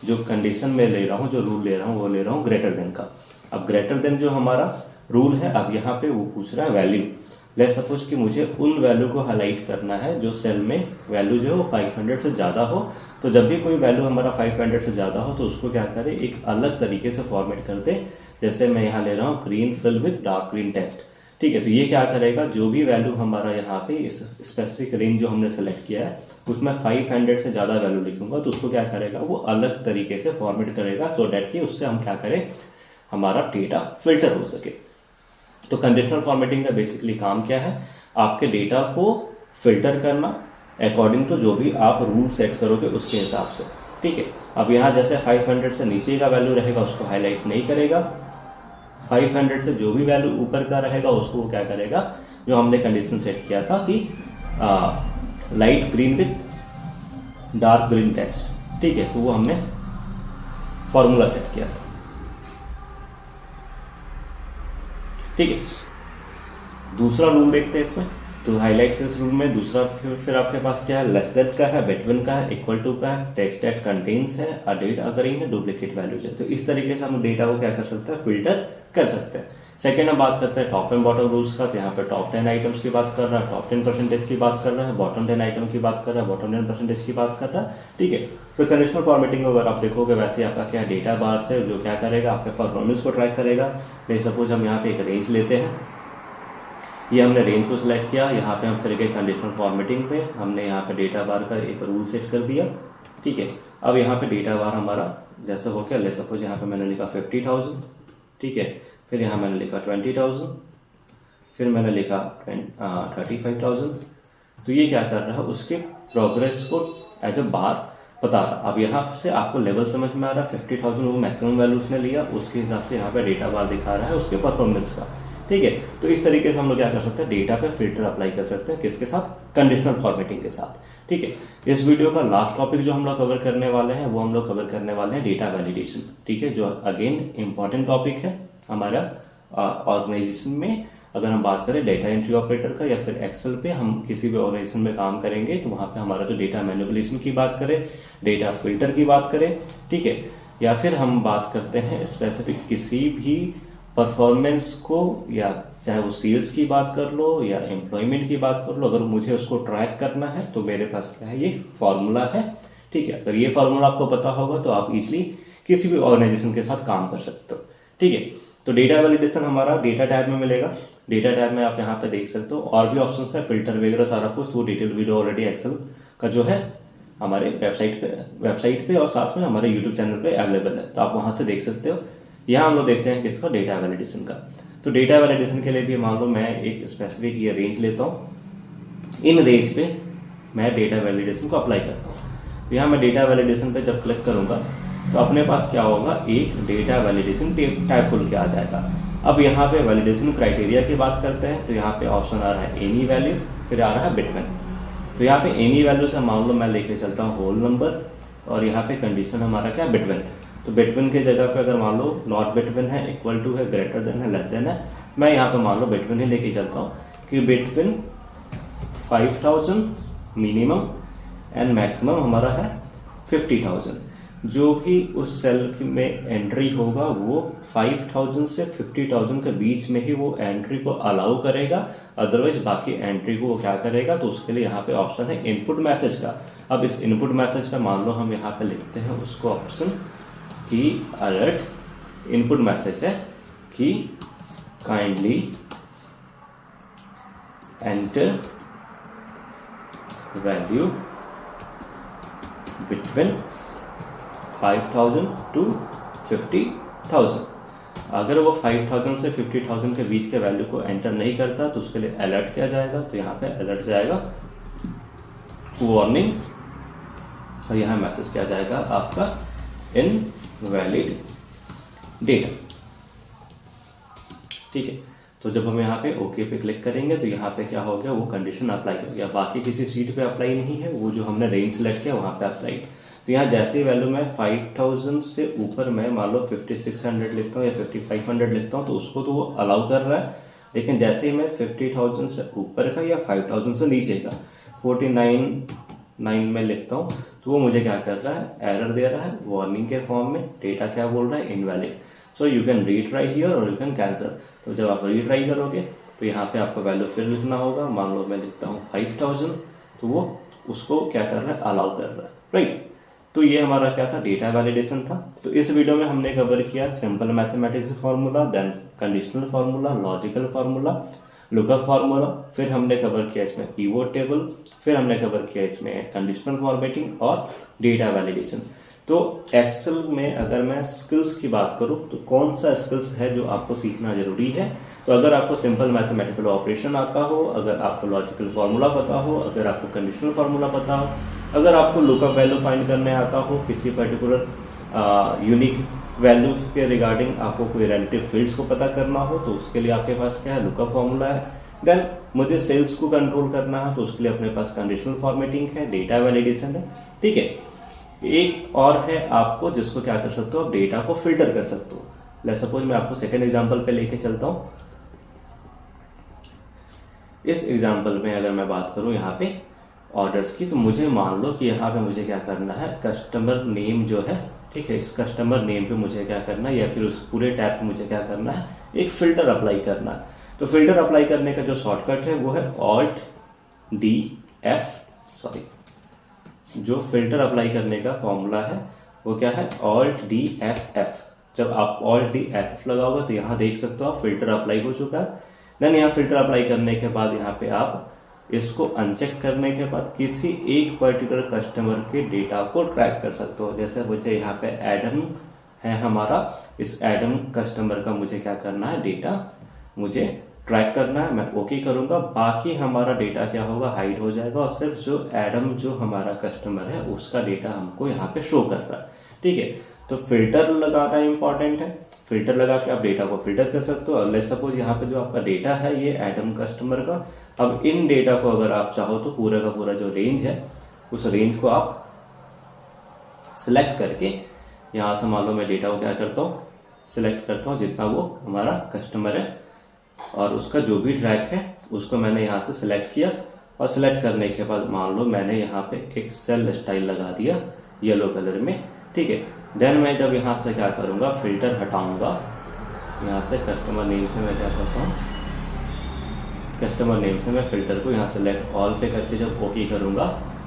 जो कंडीशन में ले रहा हूँ, जो रूल ले रहा हूँ, वो ले रहा हूँ ग्रेटर देन का। अब ग्रेटर देन जो हमारा रूल है, अब यहाँ पे वो पूछ रहा है वैल्यू। लेट्स सपोज कि मुझे उन वैल्यू को हाईलाइट करना है जो सेल में वैल्यू जो है वो 500 से ज़्यादा हो। तो जब भी कोई वैल्यू हमारा 500 से ज़्यादा हो तो उसको क्या करें, एक अलग तरीके से फॉर्मेट कर दे। जैसे मैं यहाँ ले रहा हूँ green fill with dark green text, ठीक है। तो ये क्या करेगा, जो भी वैल्यू हमारा यहाँ पे इस स्पेसिफिक रेंज जो हमने सेलेक्ट किया है उसमें 500 से ज़्यादा वैल्यू लिखूंगा तो उसको क्या करेगा, वो अलग तरीके से फॉर्मेट करेगा, सो डैट कि उससे हम क्या करें, हमारा डेटा फिल्टर हो सके। तो कंडीशनल फॉर्मेटिंग का बेसिकली काम क्या है, आपके डेटा को फिल्टर करना अकॉर्डिंग टू जो भी आप रूल सेट करोगे उसके हिसाब से, ठीक है। अब यहाँ जैसे 500 से नीचे का वैल्यू रहेगा उसको हाईलाइट नहीं करेगा, 500 से जो भी वैल्यू ऊपर का रहेगा उसको वो क्या करेगा, जो हमने कंडीशन सेट किया था कि light green with dark green text, ठीक है, तो वो हमने फॉर्मूला सेट किया था, ठीक है। दूसरा रूल देखते हैं इसमें, तो हाईलाइट्स इस रूल में दूसरा फिर आपके पास क्या है, लेस देन का है, बिटवीन का है, इक्वल टू का है, टेक्स्ट दैट कंटेन्स है, अ डेट अगरिंग है, डुप्लीकेट वैल्यूज है। तो इस तरीके से हम डेटा को क्या कर सकते हैं, फिल्टर कर सकते हैं। सेकेंड हम बात करते हैं टॉप एंड बॉटम रूल्स का। तो यहाँ पे टॉप 10 आइटम्स की बात कर रहा है, टॉप 10% की बात कर रहा है, बॉटम 10 आइटम की बात कर रहा है, बॉटम 10% की बात कर रहा है, ठीक है। तो कंडीशनल फॉर्मेटिंग अगर आप देखोगे वैसे आपका क्या डेटा बार से जो क्या करेगा, आपके परफॉर्मेंस को ट्रैक करेगा। जैसे सपोज हम यहाँ पे एक रेंज लेते हैं, ये हमने रेंज को सिलेक्ट किया, यहाँ पे हम फिर गए कंडीशनल फॉर्मेटिंग पे, हमने यहाँ पे डेटा बार का एक रूल सेट कर दिया, ठीक है। अब यहाँ पे डेटा बार हमारा जैसे हो गया, ले सपोज यहाँ पे मैंने लिखा 50,000, ठीक है, फिर यहाँ मैंने लिखा 20,000, फिर मैंने लिखा 35,000। तो ये क्या कर रहा है, उसके प्रोग्रेस को एज अ बार बता रहा। अब यहाँ से आपको लेवल समझ में आ रहा है, 50,000 वो मैक्सिमम वैल्यू उसने लिया, उसके हिसाब से यहाँ पे डेटा बार दिखा रहा है उसके परफॉर्मेंस का, ठीक है। तो इस तरीके से हम लोग क्या कर सकते हैं, डेटा पे फिल्टर अप्लाई कर सकते हैं, किसके साथ, कंडीशनल फॉर्मेटिंग के साथ, ठीक है। इस वीडियो का लास्ट टॉपिक जो हम लोग कवर करने वाले हैं वो हम लोग कवर करने वाले हैं डेटा वैलिडेशन, ठीक है, जो अगेन इंपॉर्टेंट टॉपिक है हमारा ऑर्गेनाइजेशन में। अगर हम बात करें डेटा एंट्री ऑपरेटर का या फिर एक्सेल पे हम किसी भी ऑर्गेनाइजेशन में काम करेंगे तो वहां पे हमारा जो डेटा मैनिपुलेशन की बात करें, डेटा फिल्टर की बात करें, ठीक है, या फिर हम बात करते हैं स्पेसिफिक किसी भी परफॉर्मेंस को, या चाहे वो सेल्स की बात कर लो या एम्प्लॉयमेंट की बात कर लो, अगर मुझे उसको ट्रैक करना है तो मेरे पास क्या है, ये फॉर्मूला है, ठीक है। अगर ये फॉर्मूला आपको पता होगा तो आप इजिली किसी भी ऑर्गेनाइजेशन के साथ काम कर सकते हो, ठीक है। तो डेटा वैलिडेशन हमारा डेटा टैब में मिलेगा। डेटा टैब में आप यहाँ पे देख सकते हो, और भी ऑप्शंस है, फिल्टर वगैरह सारा कुछ, वो डिटेल वीडियो ऑलरेडी एक्सेल का जो है हमारे वेबसाइट पे और साथ में हमारे यूट्यूब चैनल पे अवेलेबल है, तो आप वहां से देख सकते हो। यहाँ हम लोग देखते हैं किसका, डेटा वैलिडेशन का। तो डेटा वैलिडेशन के लिए भी मान लो मैं एक स्पेसिफिक ये रेंज लेता हूँ, इन रेंज पे मैं डेटा वैलिडेशन को अप्लाई करता हूँ। तो यहाँ मैं डेटा वैलिडेशन पे जब क्लिक करूंगा तो अपने पास क्या होगा, एक डेटा वैलिडेशन टाइप खुल के आ जाएगा। अब यहाँ पे वैलिडेशन क्राइटेरिया की बात करते हैं, तो यहाँ पे ऑप्शन आ रहा है एनी वैल्यू, फिर आ रहा है बिटवीन। तो यहाँ पे एनी वैल्यू से मान लो मैं लेके चलता हूँ होल नंबर, और यहाँ पे कंडीशन हमारा क्या, बिटवीन। तो बिटवीन के जगह पे अगर मान लो नॉट बिटवीन है, इक्वल टू है, ग्रेटर देन है, लेस देन है, मैं यहाँ पे मान लो बिटवीन ही लेके चलता हूँ कि बिटवीन 5,000 मिनिमम एंड मैक्सिमम हमारा है 50,000। जो भी उस सेल में एंट्री होगा वो 5,000 से 50,000 के बीच में ही वो एंट्री को अलाउ करेगा, अदरवाइज बाकी एंट्री को वो क्या करेगा। तो उसके लिए यहाँ पे ऑप्शन है इनपुट मैसेज का। अब इस इनपुट मैसेज पे मान लो हम यहाँ पे लिखते हैं उसको ऑप्शन की अलर्ट इनपुट मैसेज है कि kindly enter value between 5,000 to 50,000। अगर वो 5,000 से 50,000 के बीच के वैल्यू को एंटर नहीं करता तो उसके लिए अलर्ट किया जाएगा। तो यहाँ पे अलर्ट जाएगा वार्निंग, और यहाँ मैसेज किया जाएगा आपका इनवैलिड डेटा, ठीक है। तो जब हम यहाँ पे ओके पे क्लिक करेंगे तो यहाँ पे क्या हो गया, वो कंडीशन अप्लाई हो गया। बाकी किसी सीट पे अप्लाई नहीं है, वो जो हमने रेंज सेलेक्ट किया वहाँ पे अप्लाई। तो यहाँ जैसे ही वैल्यू मैं 5,000 से ऊपर मैं मान लो 5,600 लिखता हूँ या 5,500 लिखता हूँ तो उसको तो वो अलाउ कर रहा है। लेकिन जैसे ही मैं 50,000 से ऊपर का या 5,000 से नीचे का 49,900 में लिखता हूँ तो वो मुझे क्या कर रहा है, एरर दे रहा है वार्निंग के फॉर्म में। डेटा क्या बोल रहा है, invalid. So you can retry here और यू कैन कैंसिल। तो जब आप रीट्राई करोगे तो यहाँ पे आपको वैल्यू फिर लिखना होगा। मान लो मैं लिखता हूँ 5,000, तो वो उसको क्या कर रहा है, अलाउ कर रहा है, राइट। तो ये हमारा क्या था, डेटा वैलिडेशन था। तो इस वीडियो में हमने कवर किया simple mathematics formula, then conditional formula, logical formula, lookup formula, फिर हमने कवर किया इसमें पिवोट टेबल, फिर हमने कवर किया इसमें कंडीशनल फॉर्मेटिंग और डेटा वैलिडेशन। तो एक्सेल में अगर मैं स्किल्स की बात करूं तो कौन सा स्किल्स है जो आपको सीखना जरूरी है। तो अगर आपको सिंपल मैथमेटिकल ऑपरेशन आता हो, अगर आपको लॉजिकल फार्मूला पता हो, अगर आपको कंडीशनल फार्मूला पता हो, अगर आपको लुकअप वैल्यू फाइंड करने आता हो, किसी पर्टिकुलर यूनिक वैल्यू के रिगार्डिंग आपको कोई रिलेटिव फील्ड्स को पता करना हो तो उसके लिए आपके पास क्या है, लुकअप फार्मूला है। देन मुझे सेल्स को कंट्रोल करना है तो उसके लिए अपने पास कंडीशनल फॉर्मेटिंग है, डेटा वैलिडेशन है, ठीक है। एक और है आपको जिसको क्या कर सकते हो, आप डेटा को फिल्टर कर सकते हो। लेट्स सपोज मैं आपको सेकंड एग्जांपल पे लेके चलता हूं। इस एग्जाम्पल में अगर मैं बात करूँ यहाँ पे ऑर्डर्स की, तो मुझे मान लो कि यहाँ पे मुझे क्या करना है, कस्टमर नेम जो है, ठीक है, इस कस्टमर नेम पे मुझे क्या करना है, या फिर उस पूरे टैब पे मुझे क्या करना है, एक फिल्टर अप्लाई करना है। तो फिल्टर अप्लाई करने का जो शॉर्टकट है वो है जो फिल्टर अप्लाई करने का फॉर्मूला है वो क्या है, Alt+D+F। जब आप Alt+D+F लगाओगे तो यहाँ देख सकते हो आप फिल्टर अप्लाई हो चुका है। देन यहाँ फिल्टर अप्लाई करने के बाद यहाँ पे आप इसको अनचेक करने के बाद किसी एक पर्टिकुलर कस्टमर के डेटा को ट्रैक कर सकते हो। जैसे मुझे यहाँ पे एडम है हमारा, इस एडम कस्टमर का मुझे क्या करना है, डेटा मुझे ट्रैक करना है, मैं ओके करूंगा। बाकी हमारा डेटा क्या होगा, हाइड हो जाएगा और सिर्फ जो एडम जो हमारा कस्टमर है उसका डेटा हमको यहाँ पे शो कर रहा है। ठीक है, तो फिल्टर लगाना इंपॉर्टेंट है। फिल्टर लगा के आप डेटा को फिल्टर कर सकते हो। लेट्स सपोज यहाँ पे जो आपका डेटा है ये एडम कस्टमर का, अब इन डेटा को अगर आप चाहो तो पूरा का पूरा जो रेंज है उस रेंज को आप सिलेक्ट करके यहाँ से मान लो मैं डेटा को क्या करता हूँ, सिलेक्ट करता हूँ जितना वो हमारा कस्टमर है और उसका जो भी ट्रैक है उसको मैंने यहाँ से सिलेक्ट किया। और सिलेक्ट करने के बाद मान लो मैंने यहाँ पे एक सेल स्टाइल लगा दिया येलो कलर में। ठीक है, देन मैं जब यहाँ से क्या करूँगा, फिल्टर हटाऊंगा, यहाँ से कस्टमर नेम से मैं क्या करता हूँ, कस्टमर नेम से मैं फिल्टर को यहाँ सेलेक्ट ऑल पे करके जब ओके करूँगा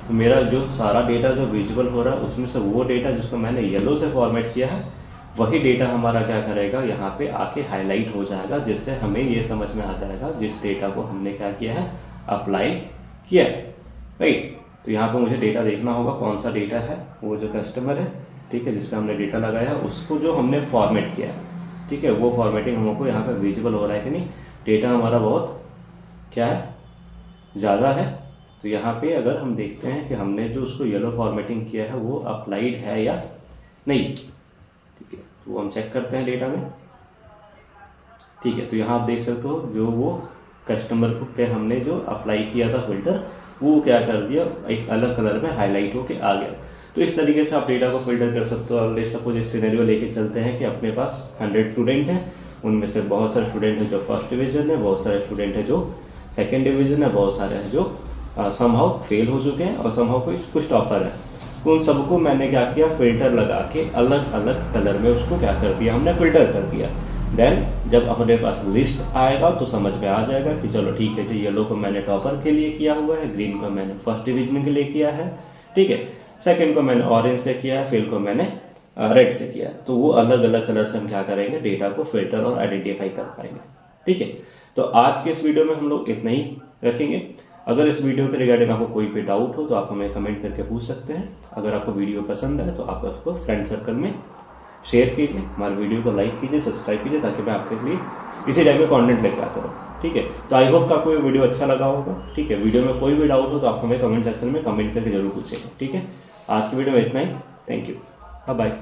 तो मेरा जो सारा डेटा जो विजिबल हो रहा है उसमें से वो डेटा जिसको मैंने येलो से फॉर्मेट किया है वही डेटा हमारा क्या करेगा, यहाँ पे आके हाईलाइट हो जाएगा, जिससे हमें ये समझ में आ जाएगा जिस डेटा को हमने क्या किया है, अप्लाई किया है। राइट, तो यहाँ पे मुझे डेटा देखना होगा कौन सा डेटा है, वो जो कस्टमर है, ठीक है, जिसपे हमने डेटा लगाया उसको जो हमने फॉर्मेट किया है, ठीक है, वो फॉर्मेटिंग हमको यहाँ पे विजिबल हो रहा है कि नहीं, डेटा हमारा बहुत क्या है, ज़्यादा है। तो यहाँ पे अगर हम देखते हैं कि हमने जो उसको येलो फॉर्मेटिंग किया है वो अप्लाइड है या नहीं, ठीक है, तो वो हम चेक करते हैं डेटा में। ठीक है, तो यहाँ आप देख सकते हो जो वो कस्टमर को पे हमने जो अप्लाई किया था फिल्टर, वो क्या कर दिया, एक अलग कलर में हाईलाइट होके आ गया। तो इस तरीके से आप डेटा को फिल्टर कर सकते हो। और सपोज एक सिनेरियो लेके चलते हैं कि अपने पास 100 स्टूडेंट हैं, उनमें से बहुत सारे स्टूडेंट हैं जो फर्स्ट डिवीजन है, बहुत सारे स्टूडेंट हैं जो सेकेंड डिवीजन है, बहुत सारे हैं जो समहाउ फेल हो चुके हैं और समहाउ कुछ टॉपर है। उन सबको मैंने क्या किया, फिल्टर लगा के अलग अलग कलर में उसको क्या कर दिया, हमने फिल्टर कर दिया। देन जब अपने पास लिस्ट आएगा तो समझ में आ जाएगा कि चलो ठीक है जी, येलो को मैंने टॉपर के लिए किया हुआ है, ग्रीन को मैंने फर्स्ट डिवीजन के लिए किया है, ठीक है, सेकंड को मैंने ऑरेंज से किया है, फेल को मैंने रेड से किया है। तो वो अलग अलग कलर से हम क्या करेंगे, डेटा को फिल्टर और आइडेंटिफाई कर पाएंगे। ठीक है, तो आज के इस वीडियो में हम लोग इतना ही रखेंगे। अगर इस वीडियो के रिगार्डिंग आपको कोई भी डाउट हो तो आप हमें कमेंट करके पूछ सकते हैं। अगर आपको वीडियो पसंद है तो आप उसको फ्रेंड सर्कल में शेयर कीजिए, हमारे वीडियो को लाइक कीजिए, सब्सक्राइब कीजिए, ताकि मैं आपके लिए इसी टाइप में कंटेंट लेके आता रहूँ। ठीक है, तो आई होप कि आपको ये वीडियो अच्छा लगा होगा। ठीक है, वीडियो में कोई भी डाउट हो तो आप हमें कमेंट सेक्शन में कमेंट करके जरूर पूछेंगे। ठीक है, आज की वीडियो में इतना ही। Thank you, bye bye.